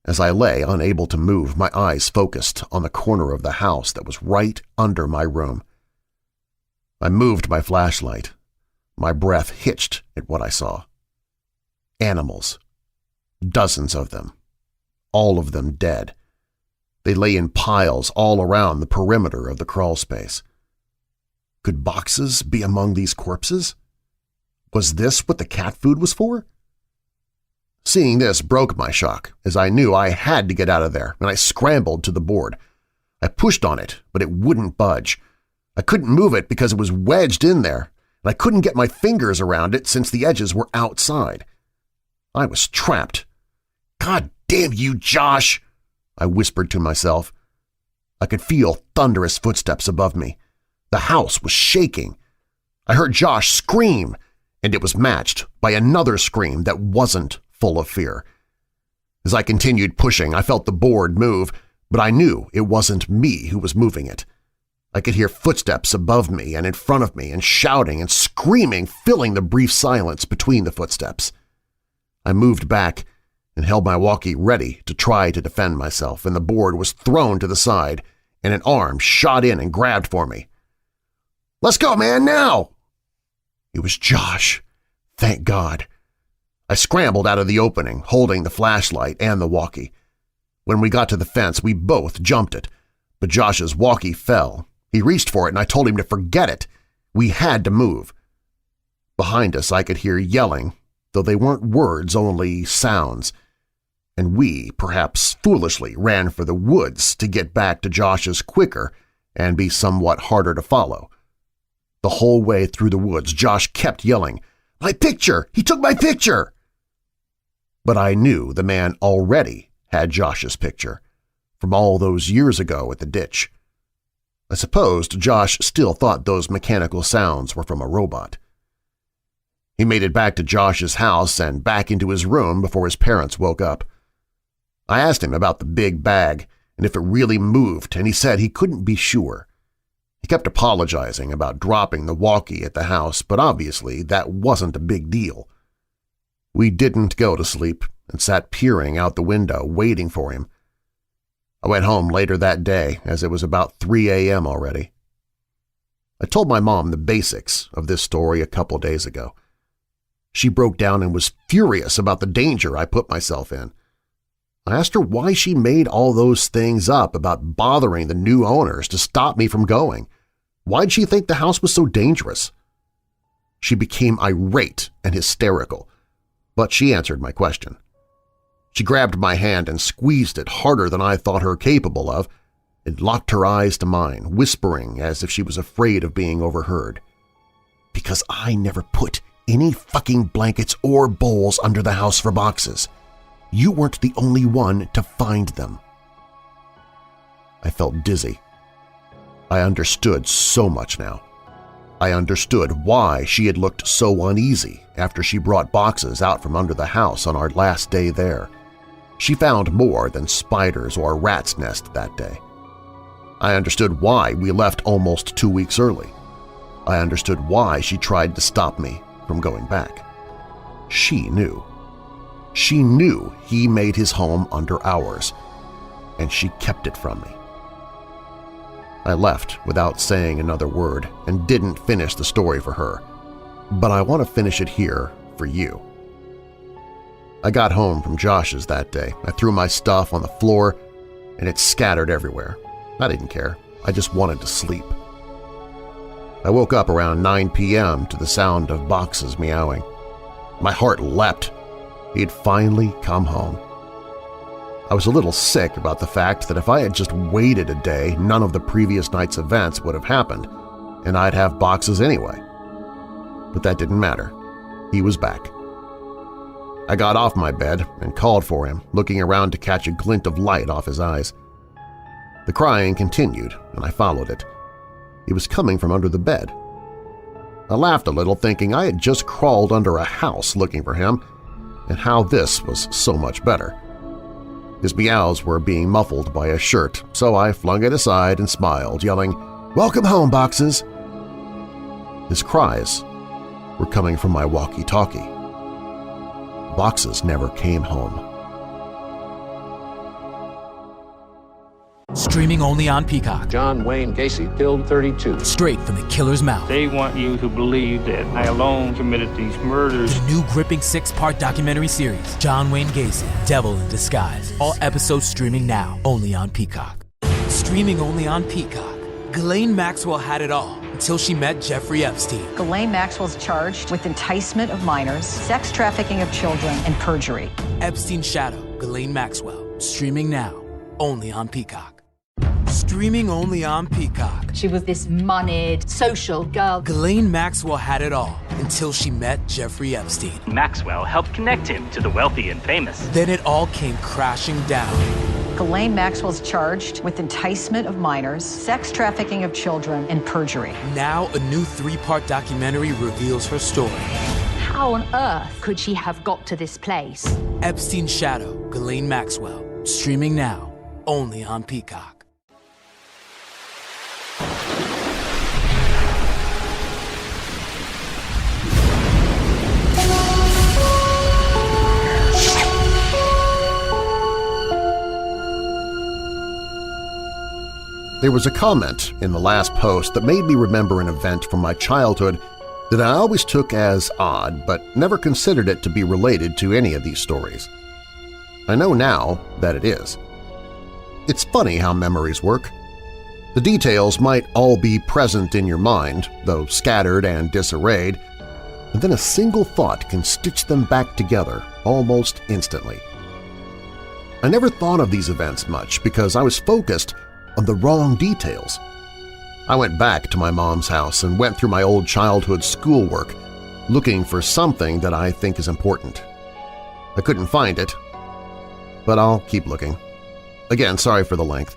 As I lay, unable to move, my eyes focused on the corner of the house that was right under my room. I moved my flashlight. My breath hitched at what I saw. Animals. Dozens of them. All of them dead. They lay in piles all around the perimeter of the crawl space. Could Boxes be among these corpses? Was this what the cat food was for? Seeing this broke my shock, as I knew I had to get out of there, and I scrambled to the board. I pushed on it, but it wouldn't budge. I couldn't move it because it was wedged in there, and I couldn't get my fingers around it since the edges were outside. I was trapped. "God damn you, Josh!" I whispered to myself. I could feel thunderous footsteps above me. The house was shaking. I heard Josh scream, and it was matched by another scream that wasn't full of fear. As I continued pushing, I felt the board move, but I knew it wasn't me who was moving it. I could hear footsteps above me and in front of me and shouting and screaming filling the brief silence between the footsteps. I moved back and held my walkie ready to try to defend myself, and the board was thrown to the side, and an arm shot in and grabbed for me. "Let's go, man, now!" It was Josh. Thank God. I scrambled out of the opening, holding the flashlight and the walkie. When we got to the fence, we both jumped it, but Josh's walkie fell. He reached for it, and I told him to forget it. We had to move. Behind us, I could hear yelling, though they weren't words, only sounds. And we, perhaps foolishly, ran for the woods to get back to Josh's quicker and be somewhat harder to follow. The whole way through the woods, Josh kept yelling, "My picture! He took my picture!" But I knew the man already had Josh's picture, from all those years ago at the ditch. I supposed Josh still thought those mechanical sounds were from a robot. He made it back to Josh's house and back into his room before his parents woke up. I asked him about the big bag and if it really moved, and he said he couldn't be sure. He kept apologizing about dropping the walkie at the house, but obviously that wasn't a big deal. We didn't go to sleep and sat peering out the window, waiting for him. I went home later that day, as it was about 3 a.m. already. I told my mom the basics of this story a couple days ago. She broke down and was furious about the danger I put myself in. I asked her why she made all those things up about bothering the new owners to stop me from going. Why'd she think the house was so dangerous? She became irate and hysterical, but she answered my question. She grabbed my hand and squeezed it harder than I thought her capable of, and locked her eyes to mine, whispering as if she was afraid of being overheard. "Because I never put any fucking blankets or bowls under the house for Boxes. You weren't the only one to find them." I felt dizzy. I understood so much now. I understood why she had looked so uneasy after she brought Boxes out from under the house on our last day there. She found more than spiders or a rat's nest that day. I understood why we left almost 2 weeks early. I understood why she tried to stop me from going back. She knew. She knew he made his home under ours, and she kept it from me. I left without saying another word and didn't finish the story for her, but I want to finish it here for you. I got home from Josh's that day. I threw my stuff on the floor, and it scattered everywhere. I didn't care. I just wanted to sleep. I woke up around 9 p.m. to the sound of boxes meowing. My heart leapt. He had finally come home. I was a little sick about the fact that if I had just waited a day, none of the previous night's events would have happened, and I'd have boxes anyway. But that didn't matter. He was back. I got off my bed and called for him, looking around to catch a glint of light off his eyes. The crying continued, and I followed it. He was coming from under the bed. I laughed a little, thinking I had just crawled under a house looking for him, and how this was so much better. His meows were being muffled by a shirt, so I flung it aside and smiled, yelling, "Welcome home, Boxes!" His cries were coming from my walkie-talkie. Boxes never came home. Streaming only on Peacock. John Wayne Gacy killed 32. Straight from the killer's mouth. They want you to believe that I alone committed these murders. The new gripping 6-part documentary series, John Wayne Gacy, Devil in Disguise. All episodes streaming now, only on Peacock. Streaming only on Peacock. Ghislaine Maxwell had it all until she met Jeffrey Epstein. Ghislaine Maxwell's charged with enticement of minors, sex trafficking of children, and perjury. Epstein's Shadow, Ghislaine Maxwell. Streaming now, only on Peacock. Streaming only on Peacock. She was this moneyed, social girl. Ghislaine Maxwell had it all until she met Jeffrey Epstein. Maxwell helped connect him to the wealthy and famous. Then it all came crashing down. Ghislaine Maxwell's charged with enticement of minors, sex trafficking of children, and perjury. Now a new 3-part documentary reveals her story. How on earth could she have got to this place? Epstein's Shadow, Ghislaine Maxwell. Streaming now, only on Peacock. There was a comment in the last post that made me remember an event from my childhood that I always took as odd but never considered it to be related to any of these stories. I know now that it is. It's funny how memories work. The details might all be present in your mind, though scattered and disarrayed, and then a single thought can stitch them back together almost instantly. I never thought of these events much because I was focused on the wrong details. I went back to my mom's house and went through my old childhood schoolwork, looking for something that I think is important. I couldn't find it, but I'll keep looking. Again, sorry for the length.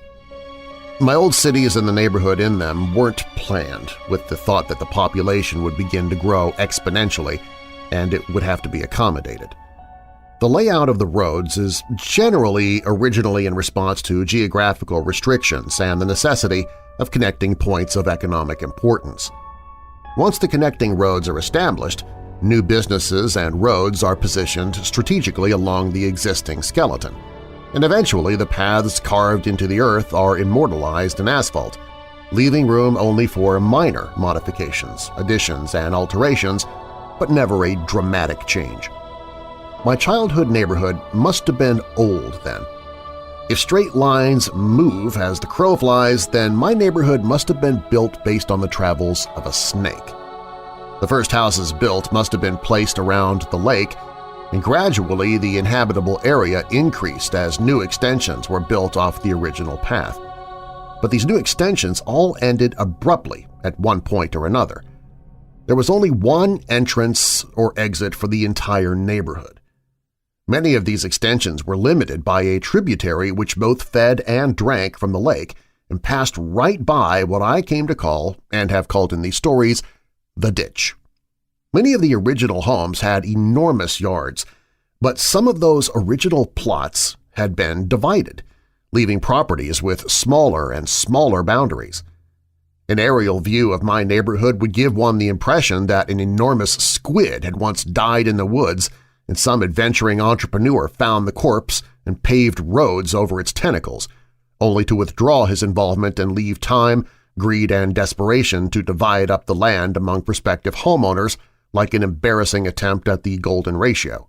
My old cities and the neighborhood in them weren't planned with the thought that the population would begin to grow exponentially and it would have to be accommodated. The layout of the roads is generally originally in response to geographical restrictions and the necessity of connecting points of economic importance. Once the connecting roads are established, new businesses and roads are positioned strategically along the existing skeleton, and eventually the paths carved into the earth are immortalized in asphalt, leaving room only for minor modifications, additions, and alterations, but never a dramatic change. My childhood neighborhood must have been old then. If straight lines move as the crow flies, then my neighborhood must have been built based on the travels of a snake. The first houses built must have been placed around the lake, and gradually the inhabitable area increased as new extensions were built off the original path. But these new extensions all ended abruptly at one point or another. There was only one entrance or exit for the entire neighborhood. Many of these extensions were limited by a tributary which both fed and drank from the lake and passed right by what I came to call, and have called in these stories, the ditch. Many of the original homes had enormous yards, but some of those original plots had been divided, leaving properties with smaller and smaller boundaries. An aerial view of my neighborhood would give one the impression that an enormous squid had once died in the woods and some adventuring entrepreneur found the corpse and paved roads over its tentacles, only to withdraw his involvement and leave time, greed, and desperation to divide up the land among prospective homeowners like an embarrassing attempt at the golden ratio.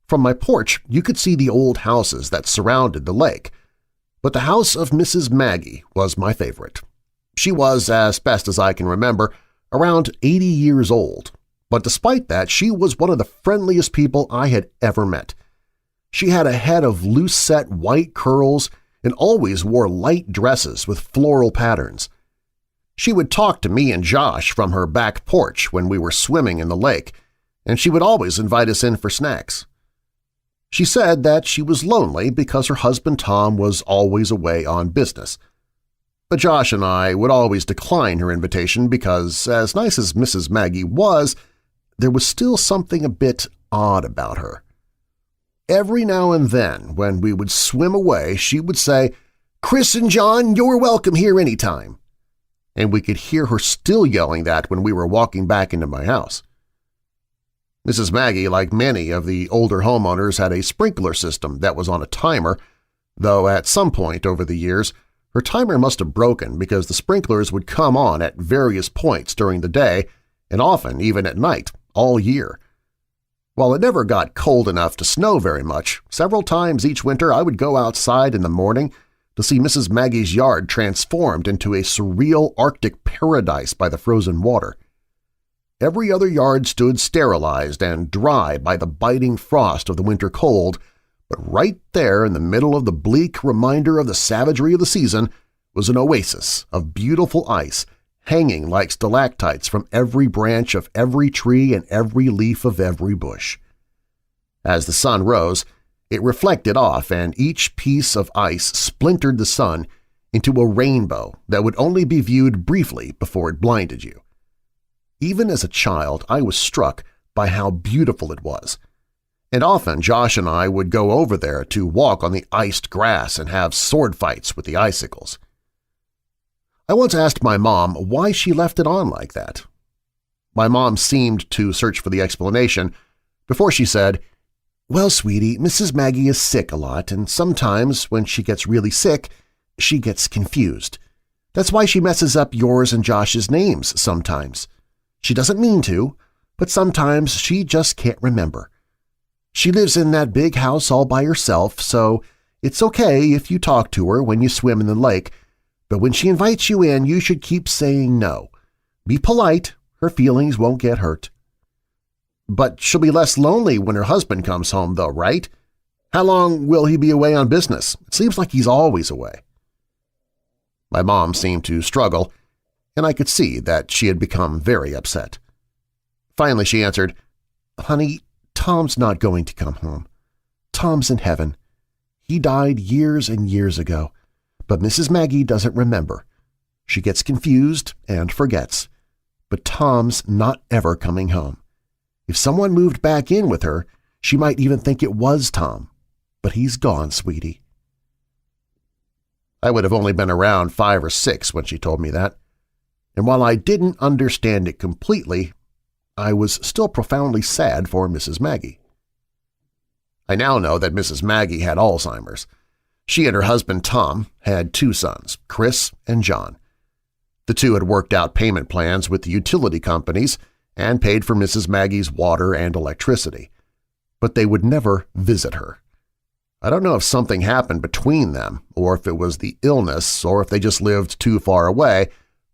From my porch, you could see the old houses that surrounded the lake, but the house of Mrs. Maggie was my favorite. She was, as best as I can remember, around 80 years old, but despite that, she was one of the friendliest people I had ever met. She had a head of loose-set white curls and always wore light dresses with floral patterns. She would talk to me and Josh from her back porch when we were swimming in the lake, and she would always invite us in for snacks. She said that she was lonely because her husband Tom was always away on business. But Josh and I would always decline her invitation because, as nice as Mrs. Maggie was, there was still something a bit odd about her. Every now and then, when we would swim away, she would say, "Chris and John, you're welcome here anytime." And we could hear her still yelling that when we were walking back into my house. Mrs. Maggie, like many of the older homeowners, had a sprinkler system that was on a timer, though at some point over the years, her timer must have broken because the sprinklers would come on at various points during the day and often even at night, all year. While it never got cold enough to snow very much, several times each winter I would go outside in the morning to see Mrs. Maggie's yard transformed into a surreal Arctic paradise by the frozen water. Every other yard stood sterilized and dry by the biting frost of the winter cold, but right there in the middle of the bleak reminder of the savagery of the season was an oasis of beautiful ice hanging like stalactites from every branch of every tree and every leaf of every bush. As the sun rose, it reflected off and each piece of ice splintered the sun into a rainbow that would only be viewed briefly before it blinded you. Even as a child, I was struck by how beautiful it was, and often Josh and I would go over there to walk on the iced grass and have sword fights with the icicles. I once asked my mom why she left it on like that. My mom seemed to search for the explanation before she said, "Well, sweetie, Mrs. Maggie is sick a lot, and sometimes when she gets really sick, she gets confused. That's why she messes up yours and Josh's names sometimes. She doesn't mean to, but sometimes she just can't remember. She lives in that big house all by herself, so it's okay if you talk to her when you swim in the lake, but when she invites you in, you should keep saying no. Be polite, her feelings won't get hurt." "But she'll be less lonely when her husband comes home, though, right? How long will he be away on business? It seems like he's always away." My mom seemed to struggle, and I could see that she had become very upset. Finally she answered, "Honey, Tom's not going to come home. Tom's in heaven. He died years and years ago, but Mrs. Maggie doesn't remember. She gets confused and forgets, but Tom's not ever coming home. If someone moved back in with her, she might even think it was Tom, but he's gone, sweetie." I would have only been around 5 or 6 when she told me that, and while I didn't understand it completely, I was still profoundly sad for Mrs. Maggie. I now know that Mrs. Maggie had Alzheimer's. She and her husband Tom had 2 sons, Chris and John. The two had worked out payment plans with the utility companies and paid for Mrs. Maggie's water and electricity, but they would never visit her. I don't know if something happened between them or if it was the illness or if they just lived too far away,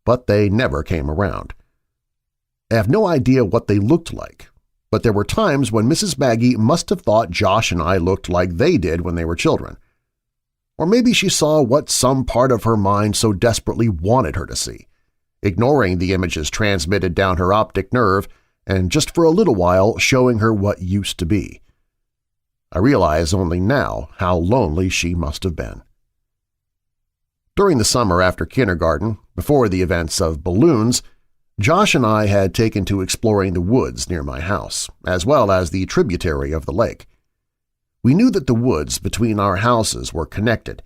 but they never came around. I have no idea what they looked like, but there were times when Mrs. Maggie must have thought Josh and I looked like they did when they were children. Or maybe she saw what some part of her mind so desperately wanted her to see, ignoring the images transmitted down her optic nerve and just for a little while showing her what used to be. I realize only now how lonely she must have been. During the summer after kindergarten, before the events of balloons, Josh and I had taken to exploring the woods near my house, as well as the tributary of the lake. We knew that the woods between our houses were connected,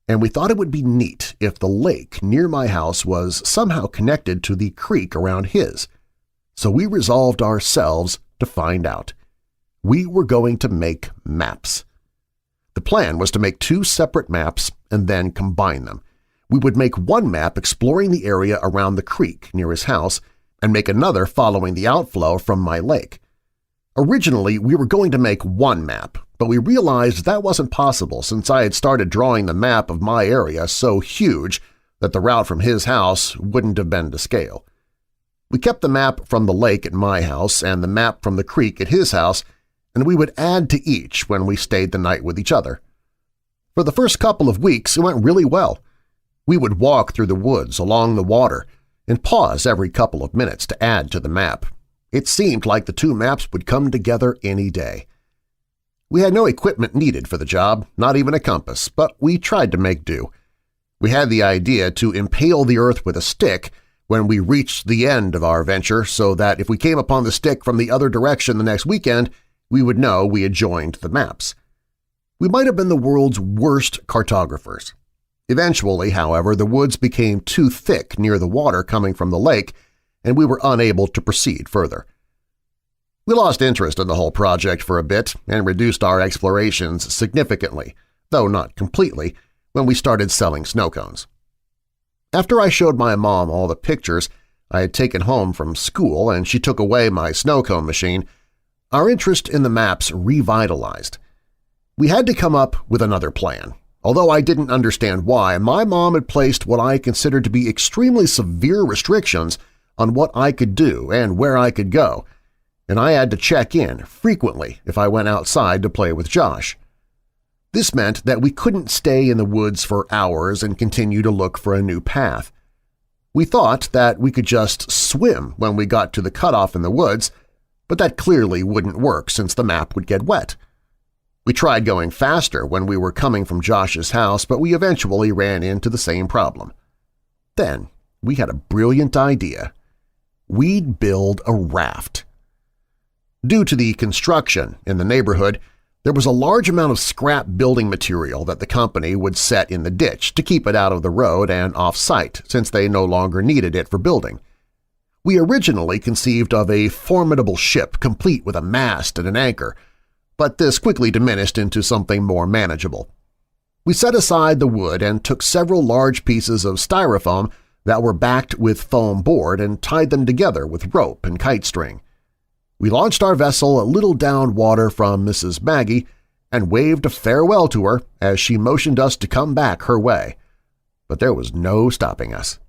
and we thought it would be neat if the lake near my house was somehow connected to the creek around his, so we resolved ourselves to find out. We were going to make maps. The plan was to make 2 separate maps and then combine them. We would make one map exploring the area around the creek near his house and make another following the outflow from my lake. Originally, we were going to make one map, but we realized that wasn't possible since I had started drawing the map of my area so huge that the route from his house wouldn't have been to scale. We kept the map from the lake at my house and the map from the creek at his house, and we would add to each when we stayed the night with each other. For the first couple of weeks, it went really well. We would walk through the woods along the water and pause every couple of minutes to add to the map. It seemed like the 2 maps would come together any day. We had no equipment needed for the job, not even a compass, but we tried to make do. We had the idea to impale the earth with a stick when we reached the end of our venture so that if we came upon the stick from the other direction the next weekend, we would know we had joined the maps. We might have been the world's worst cartographers. Eventually, however, the woods became too thick near the water coming from the lake, and we were unable to proceed further. We lost interest in the whole project for a bit and reduced our explorations significantly, though not completely, when we started selling snow cones. After I showed my mom all the pictures I had taken home from school and she took away my snow cone machine, our interest in the maps revitalized. We had to come up with another plan. Although I didn't understand why, my mom had placed what I considered to be extremely severe restrictions on what I could do and where I could go, and I had to check in frequently if I went outside to play with Josh. This meant that we couldn't stay in the woods for hours and continue to look for a new path. We thought that we could just swim when we got to the cutoff in the woods, but that clearly wouldn't work since the map would get wet. We tried going faster when we were coming from Josh's house, but we eventually ran into the same problem. Then we had a brilliant idea. We'd build a raft. Due to the construction in the neighborhood, there was a large amount of scrap building material that the company would set in the ditch to keep it out of the road and off-site since they no longer needed it for building. We originally conceived of a formidable ship complete with a mast and an anchor, but this quickly diminished into something more manageable. We set aside the wood and took several large pieces of styrofoam that were backed with foam board and tied them together with rope and kite string. We launched our vessel a little downwater from Mrs. Maggie and waved a farewell to her as she motioned us to come back her way, but there was no stopping us.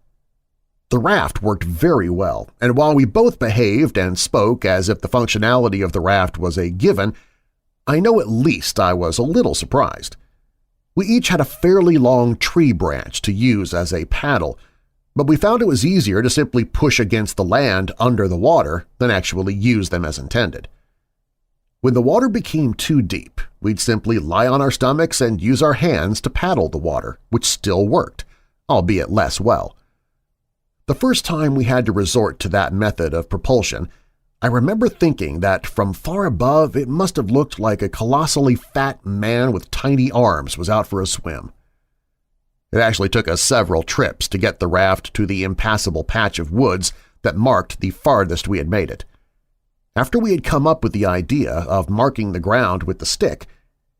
The raft worked very well, and while we both behaved and spoke as if the functionality of the raft was a given, I know at least I was a little surprised. We each had a fairly long tree branch to use as a paddle, but we found it was easier to simply push against the land under the water than actually use them as intended. When the water became too deep, we'd simply lie on our stomachs and use our hands to paddle the water, which still worked, albeit less well. The first time we had to resort to that method of propulsion, I remember thinking that from far above it must have looked like a colossally fat man with tiny arms was out for a swim. It actually took us several trips to get the raft to the impassable patch of woods that marked the farthest we had made it. After we had come up with the idea of marking the ground with the stick,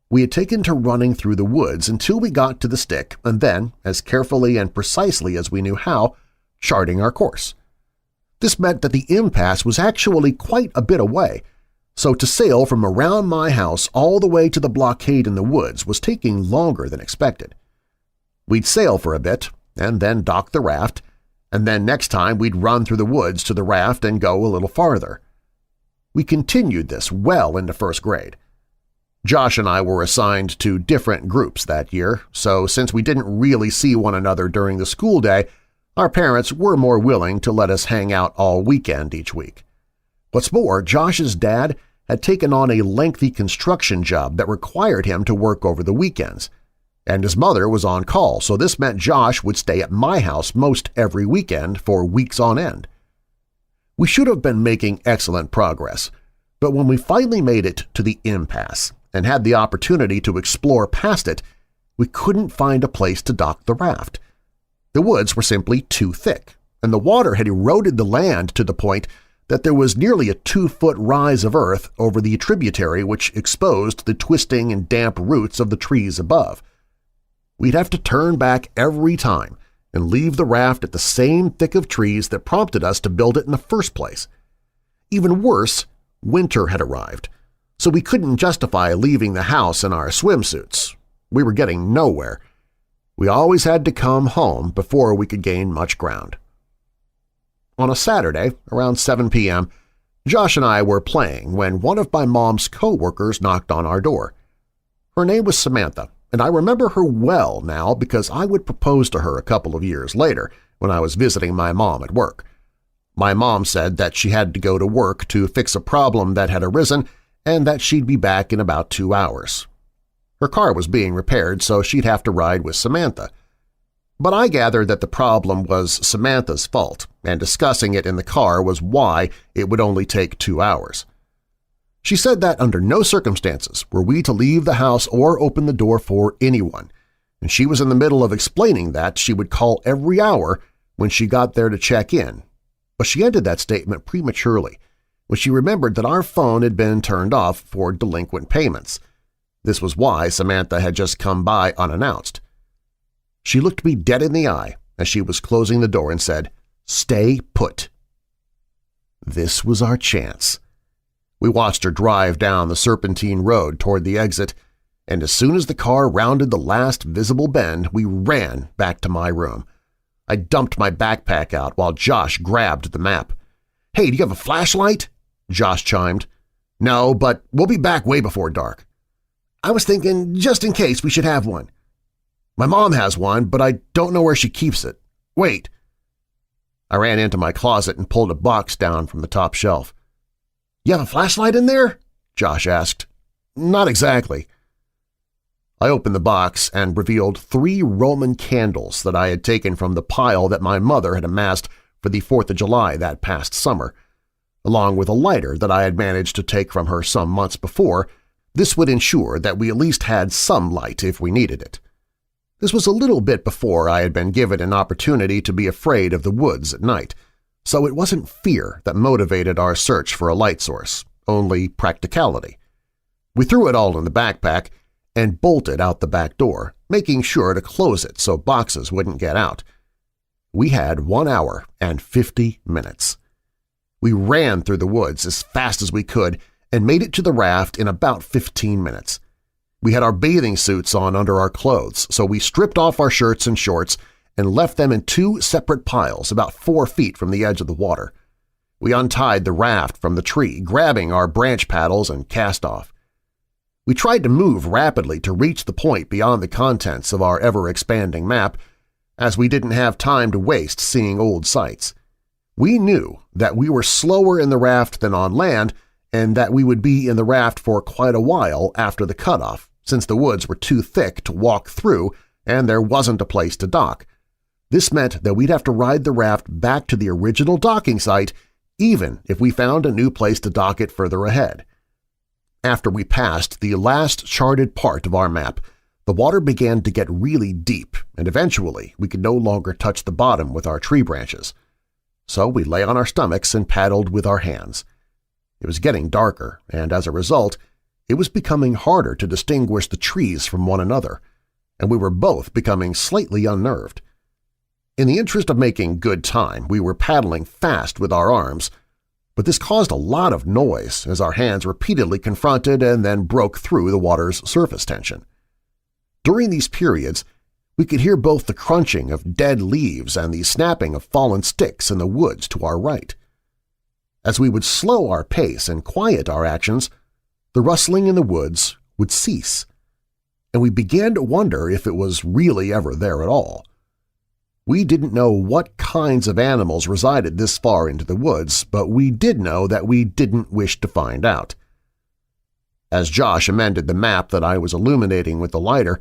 we had taken to running through the woods until we got to the stick and then, as carefully and precisely as we knew how, charting our course. This meant that the impasse was actually quite a bit away, so to sail from around my house all the way to the blockade in the woods was taking longer than expected. We'd sail for a bit and then dock the raft, and then next time we'd run through the woods to the raft and go a little farther. We continued this well into first grade. Josh and I were assigned to different groups that year, so since we didn't really see one another during the school day, our parents were more willing to let us hang out all weekend each week. What's more, Josh's dad had taken on a lengthy construction job that required him to work over the weekends, and his mother was on call, so this meant Josh would stay at my house most every weekend for weeks on end. We should have been making excellent progress, but when we finally made it to the impasse and had the opportunity to explore past it, we couldn't find a place to dock the raft. The woods were simply too thick, and the water had eroded the land to the point that there was nearly a 2-foot rise of earth over the tributary which exposed the twisting and damp roots of the trees above. We'd have to turn back every time and leave the raft at the same thick of trees that prompted us to build it in the first place. Even worse, winter had arrived, so we couldn't justify leaving the house in our swimsuits. We were getting nowhere. We always had to come home before we could gain much ground. On a Saturday, around 7 p.m., Josh and I were playing when one of my mom's co-workers knocked on our door. Her name was Samantha, and I remember her well now because I would propose to her a couple of years later when I was visiting my mom at work. My mom said that she had to go to work to fix a problem that had arisen and that she'd be back in about 2 hours. Her car was being repaired, so she'd have to ride with Samantha. But I gathered that the problem was Samantha's fault, and discussing it in the car was why it would only take 2 hours. She said that under no circumstances were we to leave the house or open the door for anyone, and she was in the middle of explaining that she would call every hour when she got there to check in. But she ended that statement prematurely when she remembered that our phone had been turned off for delinquent payments. This was why Samantha had just come by unannounced. She looked me dead in the eye as she was closing the door and said, "Stay put." This was our chance. We watched her drive down the serpentine road toward the exit, and as soon as the car rounded the last visible bend, we ran back to my room. I dumped my backpack out while Josh grabbed the map. "Hey, do you have a flashlight?" Josh chimed. "No, but we'll be back way before dark." "I was thinking just in case we should have one." "My mom has one, but I don't know where she keeps it. Wait." I ran into my closet and pulled a box down from the top shelf. "You have a flashlight in there?" Josh asked. "Not exactly." I opened the box and revealed 3 Roman candles that I had taken from the pile that my mother had amassed for the 4th of July that past summer, along with a lighter that I had managed to take from her some months before. This would ensure that we at least had some light if we needed it. This was a little bit before I had been given an opportunity to be afraid of the woods at night, so it wasn't fear that motivated our search for a light source, only practicality. We threw it all in the backpack and bolted out the back door, making sure to close it so boxes wouldn't get out. We had 1 hour and 50 minutes. We ran through the woods as fast as we could and made it to the raft in about 15 minutes. We had our bathing suits on under our clothes, so we stripped off our shirts and shorts and left them in 2 separate piles about 4 feet from the edge of the water. We untied the raft from the tree, grabbing our branch paddles and cast off. We tried to move rapidly to reach the point beyond the contents of our ever-expanding map, as we didn't have time to waste seeing old sights. We knew that we were slower in the raft than on land and that we would be in the raft for quite a while after the cutoff, since the woods were too thick to walk through and there wasn't a place to dock. This meant that we'd have to ride the raft back to the original docking site even if we found a new place to dock it further ahead. After we passed the last charted part of our map, the water began to get really deep, and eventually we could no longer touch the bottom with our tree branches. So we lay on our stomachs and paddled with our hands. It was getting darker, and as a result, it was becoming harder to distinguish the trees from one another, and we were both becoming slightly unnerved. In the interest of making good time, we were paddling fast with our arms, but this caused a lot of noise as our hands repeatedly confronted and then broke through the water's surface tension. During these periods, we could hear both the crunching of dead leaves and the snapping of fallen sticks in the woods to our right. As we would slow our pace and quiet our actions, the rustling in the woods would cease, and we began to wonder if it was really ever there at all. We didn't know what kinds of animals resided this far into the woods, but we did know that we didn't wish to find out. As Josh amended the map that I was illuminating with the lighter,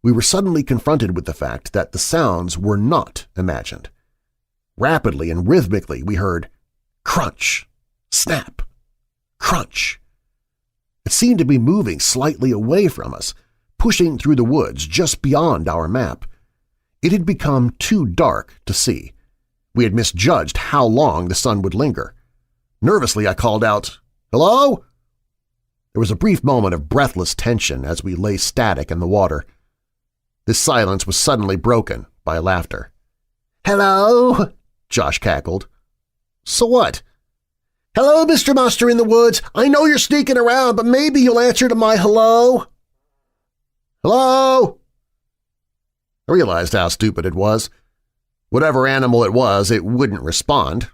we were suddenly confronted with the fact that the sounds were not imagined. Rapidly and rhythmically we heard crunch, snap, crunch. It seemed to be moving slightly away from us, pushing through the woods just beyond our map. It had become too dark to see. We had misjudged how long the sun would linger. Nervously, I called out, "Hello?" There was a brief moment of breathless tension as we lay static in the water. This silence was suddenly broken by laughter. "Hello?" Josh cackled. "So what?" "Hello, Mr. Monster in the Woods. I know you're sneaking around, but maybe you'll answer to my hello." "Hello?" I realized how stupid it was. Whatever animal it was, it wouldn't respond.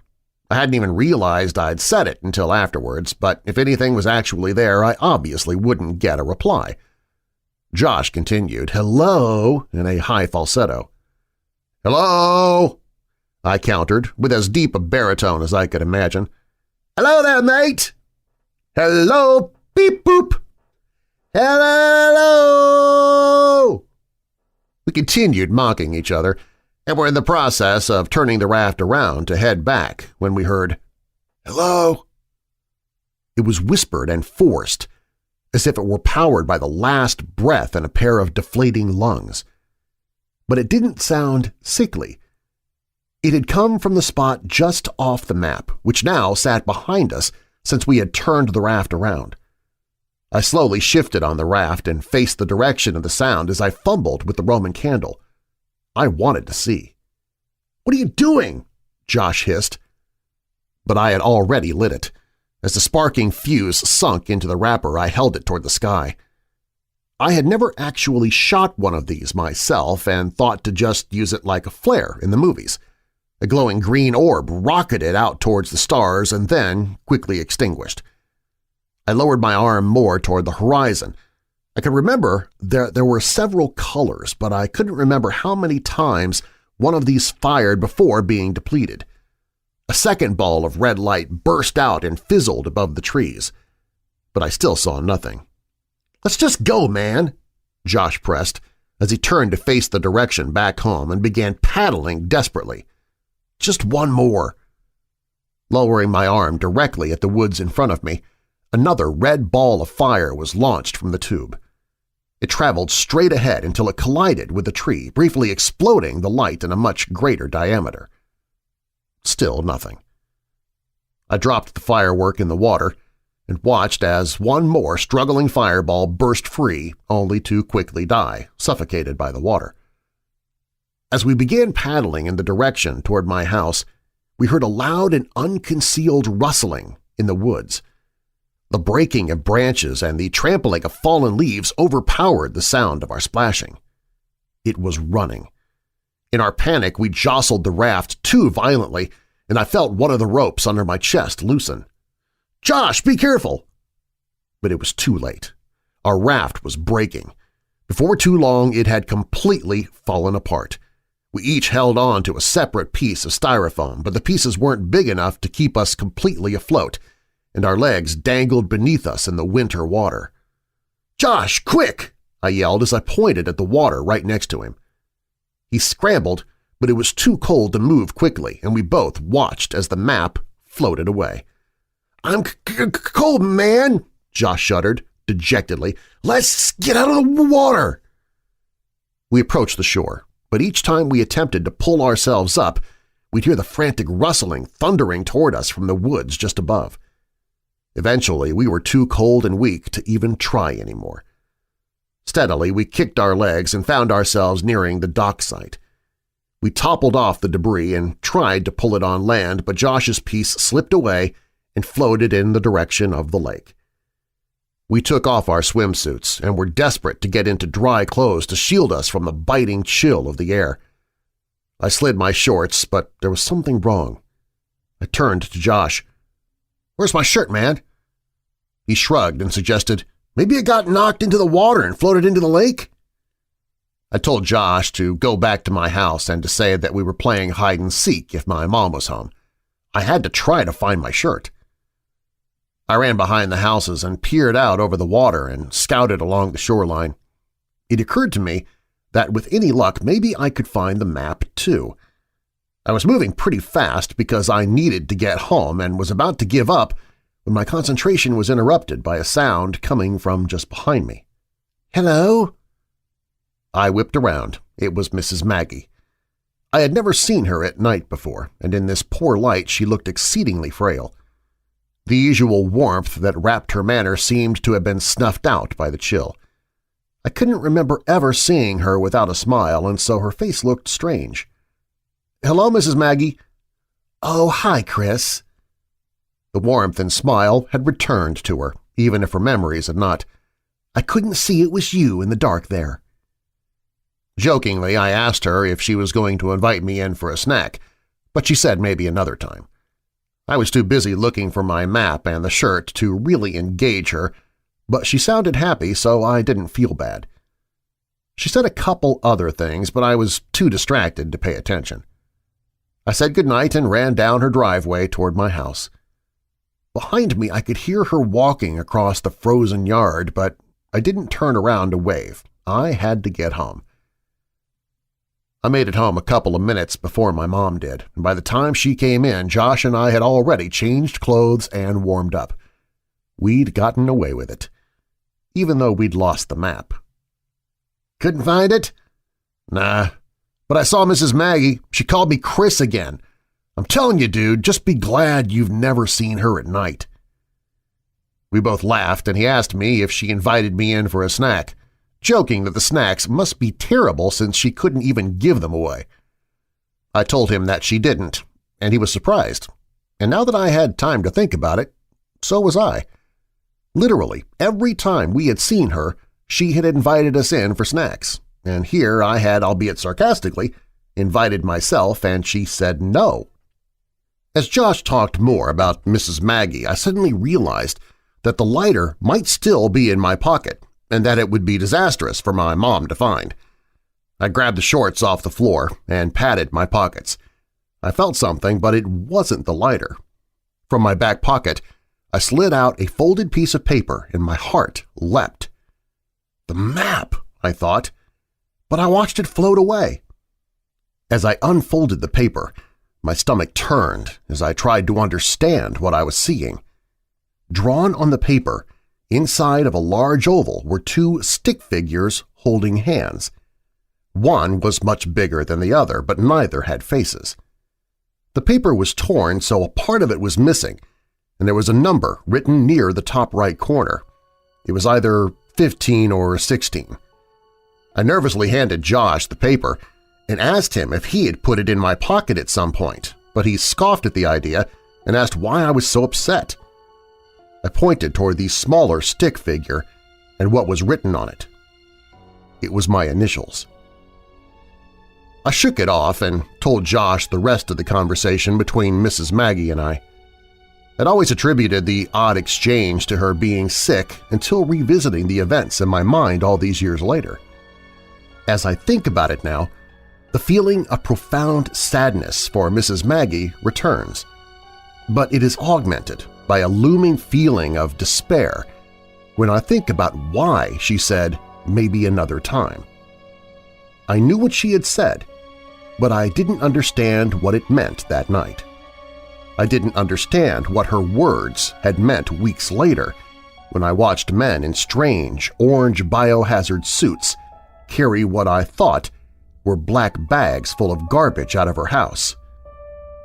I hadn't even realized I'd said it until afterwards, but if anything was actually there, I obviously wouldn't get a reply. Josh continued, "Hello," in a high falsetto. "Hello," I countered, with as deep a baritone as I could imagine. "Hello there, mate." "Hello, beep boop." "Hello." We continued mocking each other, and were in the process of turning the raft around to head back when we heard, "Hello." It was whispered and forced, as if it were powered by the last breath in a pair of deflating lungs. But it didn't sound sickly. It had come from the spot just off the map, which now sat behind us since we had turned the raft around. I slowly shifted on the raft and faced the direction of the sound as I fumbled with the Roman candle. I wanted to see. "What are you doing?" Josh hissed. But I had already lit it. As the sparking fuse sunk into the wrapper, I held it toward the sky. I had never actually shot one of these myself and thought to just use it like a flare in the movies. A glowing green orb rocketed out towards the stars and then quickly extinguished. I lowered my arm more toward the horizon. I could remember there were several colors, but I couldn't remember how many times one of these fired before being depleted. A second ball of red light burst out and fizzled above the trees, but I still saw nothing. "Let's just go, man," Josh pressed as he turned to face the direction back home and began paddling desperately. "Just one more." Lowering my arm directly at the woods in front of me, another red ball of fire was launched from the tube. It traveled straight ahead until it collided with the tree, briefly exploding the light in a much greater diameter. Still nothing. I dropped the firework in the water and watched as one more struggling fireball burst free, only to quickly die, suffocated by the water. As we began paddling in the direction toward my house, we heard a loud and unconcealed rustling in the woods. The breaking of branches and the trampling of fallen leaves overpowered the sound of our splashing. It was running. In our panic, we jostled the raft too violently, and I felt one of the ropes under my chest loosen. "Josh, be careful!" But it was too late. Our raft was breaking. Before too long, it had completely fallen apart. We each held on to a separate piece of styrofoam, but the pieces weren't big enough to keep us completely afloat, and our legs dangled beneath us in the winter water. "Josh, quick!" I yelled as I pointed at the water right next to him. He scrambled, but it was too cold to move quickly, and we both watched as the map floated away. "I'm cold, man," Josh shuddered dejectedly. "Let's get out of the water." We approached the shore, but each time we attempted to pull ourselves up, we'd hear the frantic rustling thundering toward us from the woods just above. Eventually, we were too cold and weak to even try anymore. Steadily, we kicked our legs and found ourselves nearing the dock site. We toppled off the debris and tried to pull it on land, but Josh's piece slipped away and floated in the direction of the lake. We took off our swimsuits and were desperate to get into dry clothes to shield us from the biting chill of the air. I slid my shorts, but there was something wrong. I turned to Josh. "Where's my shirt, man?" He shrugged and suggested, "Maybe it got knocked into the water and floated into the lake?" I told Josh to go back to my house and to say that we were playing hide-and-seek if my mom was home. I had to try to find my shirt. I ran behind the houses and peered out over the water and scouted along the shoreline. It occurred to me that with any luck maybe I could find the map too. I was moving pretty fast because I needed to get home and was about to give up when my concentration was interrupted by a sound coming from just behind me. "Hello?" I whipped around. It was Mrs. Maggie. I had never seen her at night before, and in this poor light she looked exceedingly frail. The usual warmth that wrapped her manner seemed to have been snuffed out by the chill. I couldn't remember ever seeing her without a smile, and so her face looked strange. "Hello, Mrs. Maggie." "Oh, hi, Chris." The warmth and smile had returned to her, even if her memories had not. "I couldn't see it was you in the dark there." Jokingly, I asked her if she was going to invite me in for a snack, but she said maybe another time. I was too busy looking for my map and the shirt to really engage her, but she sounded happy, so I didn't feel bad. She said a couple other things, but I was too distracted to pay attention. I said goodnight and ran down her driveway toward my house. Behind me, I could hear her walking across the frozen yard, but I didn't turn around to wave. I had to get home. I made it home a couple of minutes before my mom did, and by the time she came in, Josh and I had already changed clothes and warmed up. We'd gotten away with it, even though we'd lost the map. "Couldn't find it?" "Nah, but I saw Mrs. Maggie. She called me Chris again. I'm telling you, dude, just be glad you've never seen her at night." We both laughed, and he asked me if she invited me in for a snack, joking that the snacks must be terrible since she couldn't even give them away. I told him that she didn't, and he was surprised. And now that I had time to think about it, so was I. Literally, every time we had seen her, she had invited us in for snacks, and here I had, albeit sarcastically, invited myself, and she said no. As Josh talked more about Mrs. Maggie, I suddenly realized that the lighter might still be in my pocket, and that it would be disastrous for my mom to find. I grabbed the shorts off the floor and patted my pockets. I felt something, but it wasn't the lighter. From my back pocket, I slid out a folded piece of paper, and my heart leapt. The map, I thought, but I watched it float away. As I unfolded the paper, my stomach turned as I tried to understand what I was seeing. Drawn on the paper, inside of a large oval were two stick figures holding hands. One was much bigger than the other, but neither had faces. The paper was torn, so a part of it was missing, and there was a number written near the top right corner. It was either 15 or 16. I nervously handed Josh the paper and asked him if he had put it in my pocket at some point, but he scoffed at the idea and asked why I was so upset. I pointed toward the smaller stick figure and what was written on it. It was my initials. I shook it off and told Josh the rest of the conversation between Mrs. Maggie and I. I'd always attributed the odd exchange to her being sick until revisiting the events in my mind all these years later. As I think about it now, the feeling of profound sadness for Mrs. Maggie returns, but it is augmented by a looming feeling of despair when I think about why she said maybe another time. I knew what she had said, but I didn't understand what it meant that night. I didn't understand what her words had meant weeks later when I watched men in strange orange biohazard suits carry what I thought were black bags full of garbage out of her house,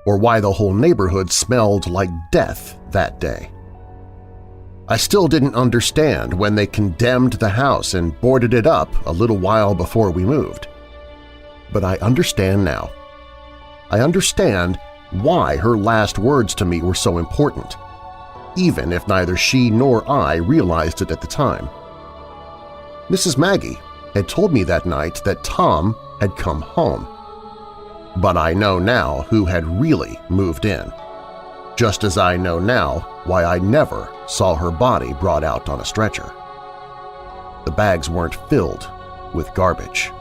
or why the whole neighborhood smelled like death that day. I still didn't understand when they condemned the house and boarded it up a little while before we moved. But I understand now. I understand why her last words to me were so important, even if neither she nor I realized it at the time. Mrs. Maggie had told me that night that Tom had come home, but I know now who had really moved in, just as I know now why I never saw her body brought out on a stretcher. The bags weren't filled with garbage.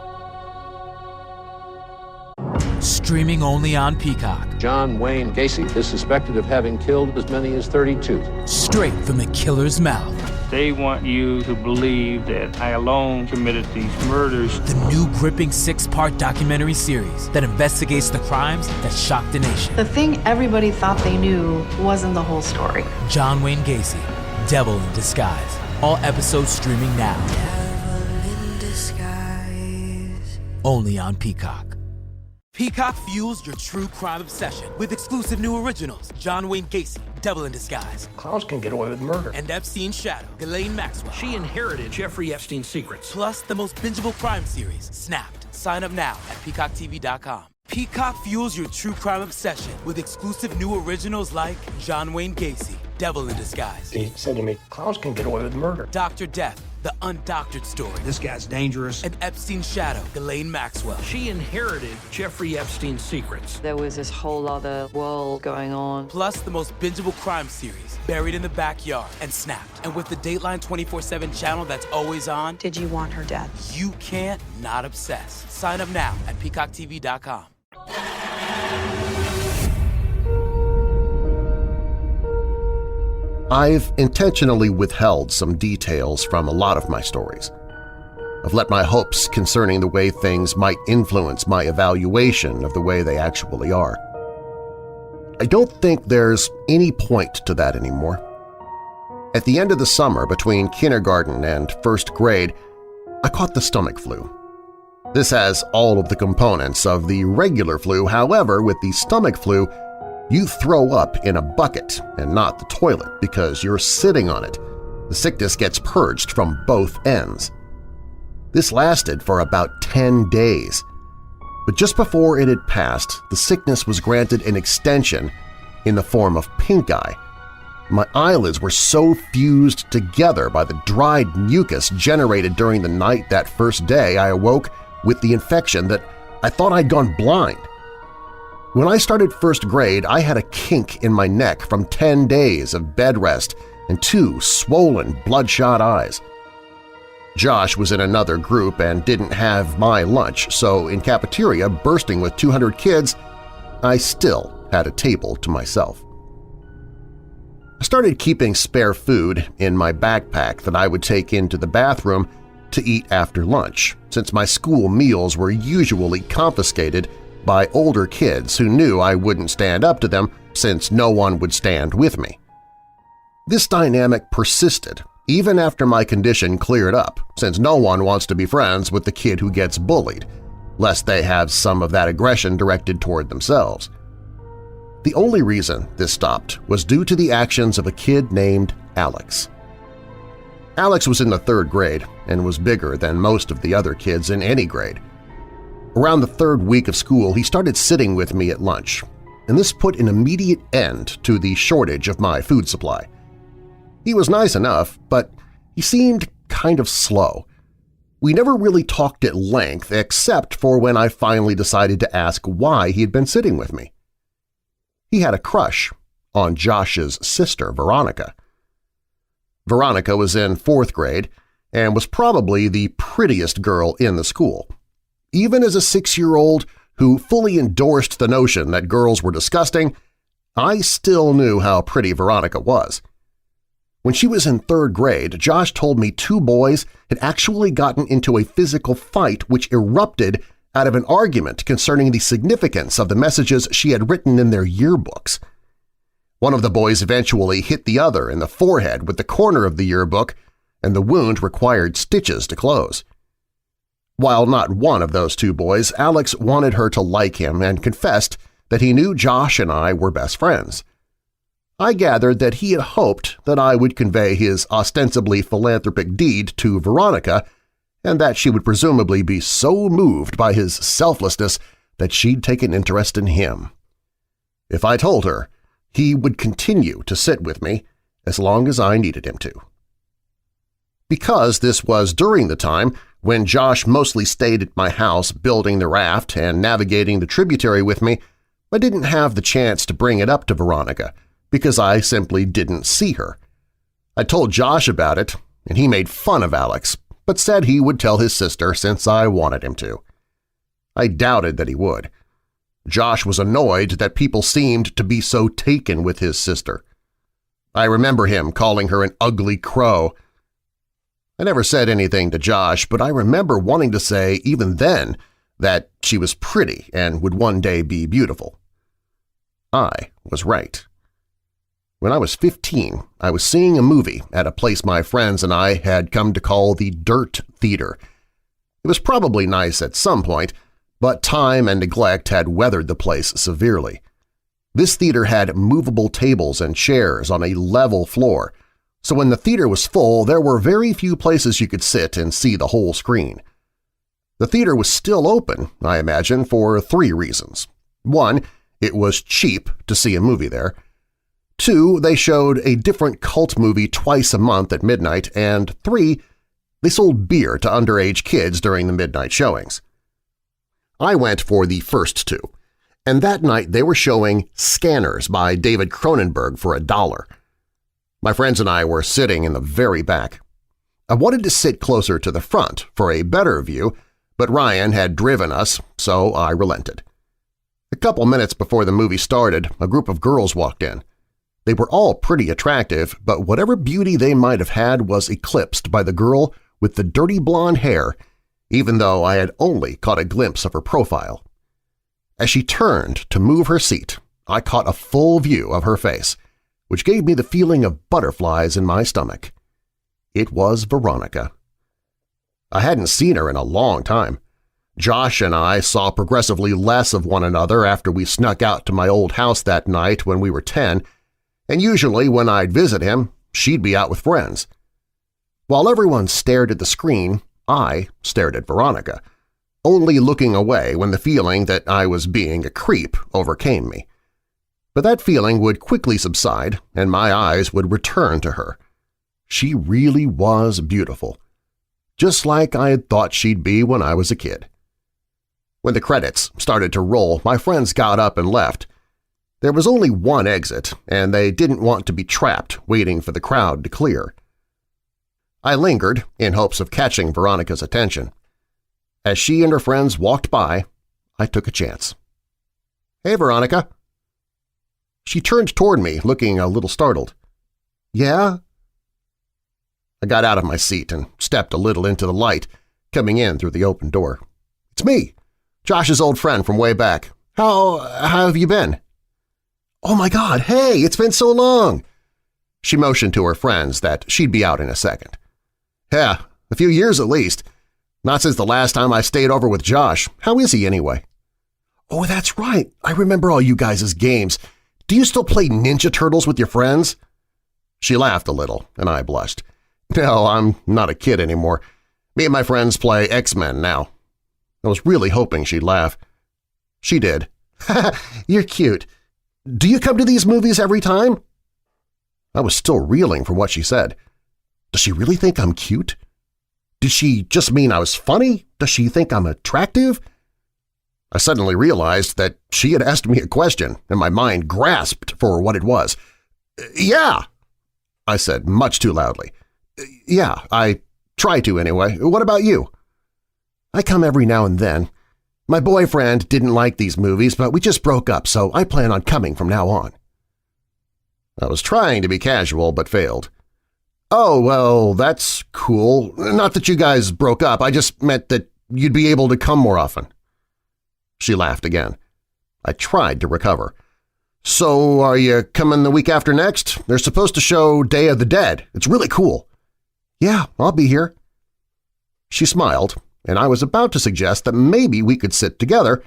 Streaming only on Peacock. John Wayne Gacy is suspected of having killed as many as 32. Straight from the killer's mouth. They want you to believe that I alone committed these murders. The new gripping 6-part documentary series that investigates the crimes that shocked the nation. The thing everybody thought they knew wasn't the whole story. John Wayne Gacy, Devil in Disguise. All episodes streaming now. Devil in Disguise. Only on Peacock. Peacock fuels your true crime obsession with exclusive new originals. John Wayne Gacy, Devil in Disguise. Clowns can get away with murder. And Epstein's shadow, Ghislaine Maxwell. She inherited Jeffrey Epstein's secrets. Plus the most bingeable crime series, Snapped. Sign up now at peacocktv.com. Peacock fuels your true crime obsession with exclusive new originals like John Wayne Gacy, Devil in Disguise. He said to me, clowns can get away with murder. Dr. Death, the undoctored story. This guy's dangerous. And Epstein's shadow, Ghislaine Maxwell. She inherited Jeffrey Epstein's secrets. There was this whole other world going on. Plus the most bingeable crime series, Buried in the Backyard and Snapped. And with the Dateline 24/7 channel that's always on. Did you want her dead? You can't not obsess. Sign up now at peacocktv.com. I've intentionally withheld some details from a lot of my stories. I've let my hopes concerning the way things might influence my evaluation of the way they actually are. I don't think there's any point to that anymore. At the end of the summer between kindergarten and first grade, I caught the stomach flu. This has all of the components of the regular flu. However, with the stomach flu, you throw up in a bucket and not the toilet because you're sitting on it. The sickness gets purged from both ends. This lasted for about 10 days. But just before it had passed, the sickness was granted an extension in the form of pink eye. My eyelids were so fused together by the dried mucus generated during the night that first day I awoke with the infection that I thought I'd gone blind. When I started first grade, I had a kink in my neck from 10 days of bed rest and 2 swollen, bloodshot eyes. Josh was in another group and didn't have my lunch, so in cafeteria bursting with 200 kids, I still had a table to myself. I started keeping spare food in my backpack that I would take into the bathroom to eat after lunch, since my school meals were usually confiscated by older kids who knew I wouldn't stand up to them since no one would stand with me. This dynamic persisted even after my condition cleared up, since no one wants to be friends with the kid who gets bullied, lest they have some of that aggression directed toward themselves. The only reason this stopped was due to the actions of a kid named Alex. Alex was in the 3rd grade and was bigger than most of the other kids in any grade. Around the 3rd week of school, he started sitting with me at lunch, and this put an immediate end to the shortage of my food supply. He was nice enough, but he seemed kind of slow. We never really talked at length except for when I finally decided to ask why he had been sitting with me. He had a crush on Josh's sister, Veronica. Veronica was in 4th grade and was probably the prettiest girl in the school. Even as a 6-year-old who fully endorsed the notion that girls were disgusting, I still knew how pretty Veronica was. When she was in 3rd grade, Josh told me 2 boys had actually gotten into a physical fight which erupted out of an argument concerning the significance of the messages she had written in their yearbooks. One of the boys eventually hit the other in the forehead with the corner of the yearbook, and the wound required stitches to close. While not one of those 2 boys, Alex wanted her to like him and confessed that he knew Josh and I were best friends. I gathered that he had hoped that I would convey his ostensibly philanthropic deed to Veronica and that she would presumably be so moved by his selflessness that she'd take an interest in him. If I told her, he would continue to sit with me as long as I needed him to. Because this was during the time when Josh mostly stayed at my house building the raft and navigating the tributary with me, I didn't have the chance to bring it up to Veronica because I simply didn't see her. I told Josh about it, and he made fun of Alex, but said he would tell his sister since I wanted him to. I doubted that he would. Josh was annoyed that people seemed to be so taken with his sister. I remember him calling her an ugly crow. I never said anything to Josh, but I remember wanting to say even then that she was pretty and would one day be beautiful. I was right. When I was 15, I was seeing a movie at a place my friends and I had come to call the Dirt Theater. It was probably nice at some point, but time and neglect had weathered the place severely. This theater had movable tables and chairs on a level floor, so when the theater was full, there were very few places you could sit and see the whole screen. The theater was still open, I imagine, for 3 reasons. 1, it was cheap to see a movie there. 2, they showed a different cult movie twice a month at midnight. And 3, they sold beer to underage kids during the midnight showings. I went for the first 2, and that night they were showing Scanners by David Cronenberg for $1. My friends and I were sitting in the very back. I wanted to sit closer to the front for a better view, but Ryan had driven us, so I relented. A couple minutes before the movie started, a group of girls walked in. They were all pretty attractive, but whatever beauty they might have had was eclipsed by the girl with the dirty blonde hair, even though I had only caught a glimpse of her profile. As she turned to move her seat, I caught a full view of her face, which gave me the feeling of butterflies in my stomach. It was Veronica. I hadn't seen her in a long time. Josh and I saw progressively less of one another after we snuck out to my old house that night when we were 10, and usually when I'd visit him, she'd be out with friends. While everyone stared at the screen, I stared at Veronica, only looking away when the feeling that I was being a creep overcame me. But that feeling would quickly subside, and my eyes would return to her. She really was beautiful, just like I had thought she'd be when I was a kid. When the credits started to roll, my friends got up and left. There was only one exit, and they didn't want to be trapped waiting for the crowd to clear. I lingered in hopes of catching Veronica's attention. As she and her friends walked by, I took a chance. "Hey, Veronica." She turned toward me, looking a little startled. "Yeah?" I got out of my seat and stepped a little into the light, coming in through the open door. "It's me, Josh's old friend from way back. How have you been?" "Oh my God, hey, it's been so long!" She motioned to her friends that she'd be out in a second. "Yeah, a few years at least. Not since the last time I stayed over with Josh. How is he anyway?" "Oh, that's right. I remember all you guys' games. Do you still play Ninja Turtles with your friends?" She laughed a little, and I blushed. "No, I'm not a kid anymore. Me and my friends play X-Men now." I was really hoping she'd laugh. She did. "You're cute. Do you come to these movies every time?" I was still reeling from what she said. Does she really think I'm cute? Did she just mean I was funny? Does she think I'm attractive? I suddenly realized that she had asked me a question, and my mind grasped for what it was. "Yeah," I said much too loudly. "Yeah, I try to anyway. What about you?" "I come every now and then. My boyfriend didn't like these movies, but we just broke up, so I plan on coming from now on." I was trying to be casual but failed. "Oh, well, that's cool. Not that you guys broke up, I just meant that you'd be able to come more often." She laughed again. I tried to recover. "So are you coming the week after next? They're supposed to show Day of the Dead. It's really cool." "Yeah, I'll be here." She smiled, and I was about to suggest that maybe we could sit together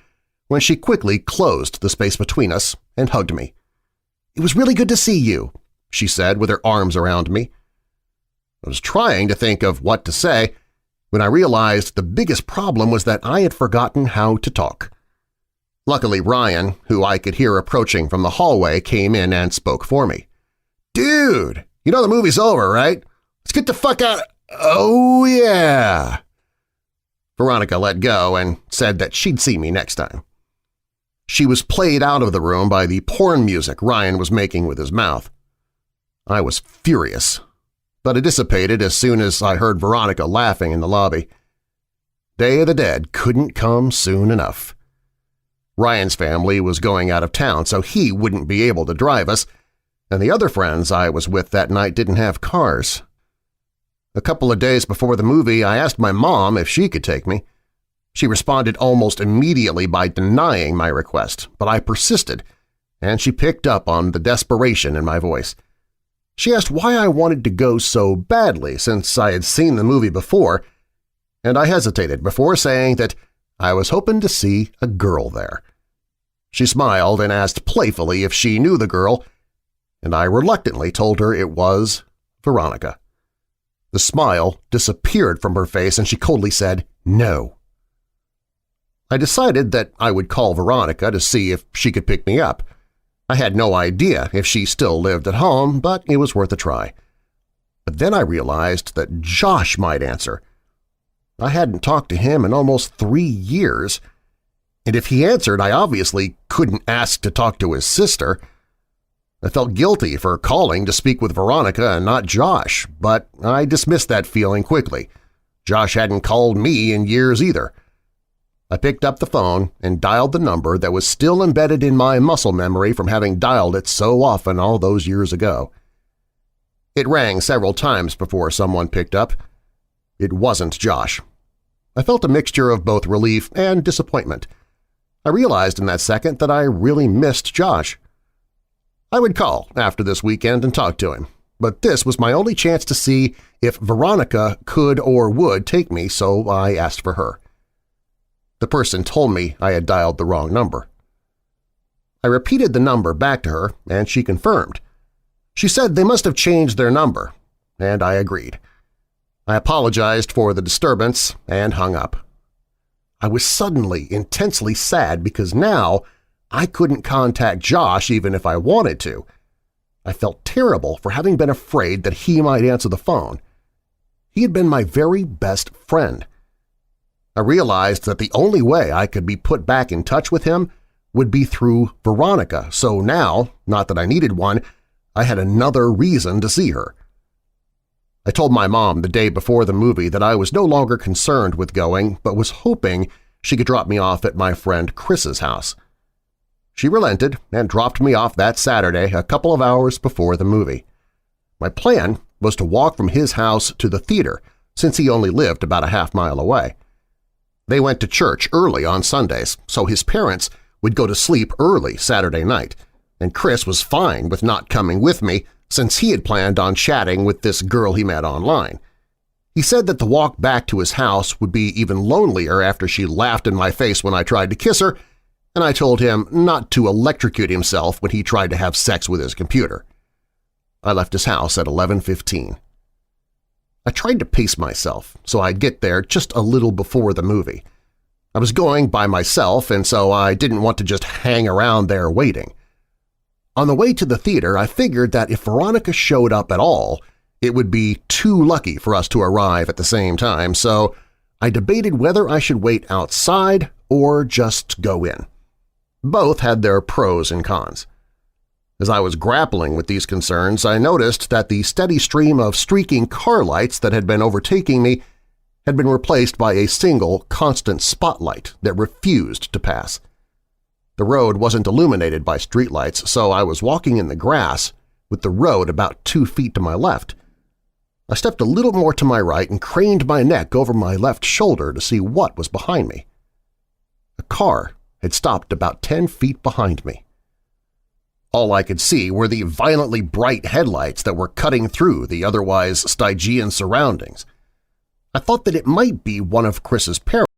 when she quickly closed the space between us and hugged me. "It was really good to see you," she said with her arms around me. I was trying to think of what to say when I realized the biggest problem was that I had forgotten how to talk. Luckily, Ryan, who I could hear approaching from the hallway, came in and spoke for me. "Dude, you know the movie's over, right? Let's get the fuck out." "Oh, yeah." Veronica let go and said that she'd see me next time. She was played out of the room by the porn music Ryan was making with his mouth. I was furious, but it dissipated as soon as I heard Veronica laughing in the lobby. Day of the Dead couldn't come soon enough. Ryan's family was going out of town, so he wouldn't be able to drive us, and the other friends I was with that night didn't have cars. A couple of days before the movie, I asked my mom if she could take me. She responded almost immediately by denying my request, but I persisted, and she picked up on the desperation in my voice. She asked why I wanted to go so badly since I had seen the movie before, and I hesitated before saying that I was hoping to see a girl there. She smiled and asked playfully if she knew the girl, and I reluctantly told her it was Veronica. The smile disappeared from her face and she coldly said, "No." I decided that I would call Veronica to see if she could pick me up. I had no idea if she still lived at home, but it was worth a try. But then I realized that Josh might answer. I hadn't talked to him in almost 3 years, and if he answered, I obviously couldn't ask to talk to his sister. I felt guilty for calling to speak with Veronica and not Josh, but I dismissed that feeling quickly. Josh hadn't called me in years either. I picked up the phone and dialed the number that was still embedded in my muscle memory from having dialed it so often all those years ago. It rang several times before someone picked up. It wasn't Josh. I felt a mixture of both relief and disappointment. I realized in that second that I really missed Josh. I would call after this weekend and talk to him, but this was my only chance to see if Veronica could or would take me, so I asked for her. The person told me I had dialed the wrong number. I repeated the number back to her, and she confirmed. She said they must have changed their number, and I agreed. I apologized for the disturbance and hung up. I was suddenly intensely sad because now I couldn't contact Josh even if I wanted to. I felt terrible for having been afraid that he might answer the phone. He had been my very best friend. I realized that the only way I could be put back in touch with him would be through Veronica, so now, not that I needed one, I had another reason to see her. I told my mom the day before the movie that I was no longer concerned with going, but was hoping she could drop me off at my friend Chris's house. She relented and dropped me off that Saturday a couple of hours before the movie. My plan was to walk from his house to the theater, since he only lived about a half-mile away. They went to church early on Sundays, so his parents would go to sleep early Saturday night, and Chris was fine with not coming with me since he had planned on chatting with this girl he met online. He said that the walk back to his house would be even lonelier after she laughed in my face when I tried to kiss her, and I told him not to electrocute himself when he tried to have sex with his computer. I left his house at 11:15. I tried to pace myself so I'd get there just a little before the movie. I was going by myself, and so I didn't want to just hang around there waiting. On the way to the theater, I figured that if Veronica showed up at all, it would be too lucky for us to arrive at the same time, so I debated whether I should wait outside or just go in. Both had their pros and cons. As I was grappling with these concerns, I noticed that the steady stream of streaking car lights that had been overtaking me had been replaced by a single, constant spotlight that refused to pass. The road wasn't illuminated by streetlights, so I was walking in the grass with the road about 2 feet to my left. I stepped a little more to my right and craned my neck over my left shoulder to see what was behind me. A car had stopped about 10 feet behind me. All I could see were the violently bright headlights that were cutting through the otherwise Stygian surroundings. I thought that it might be one of Chris's parents,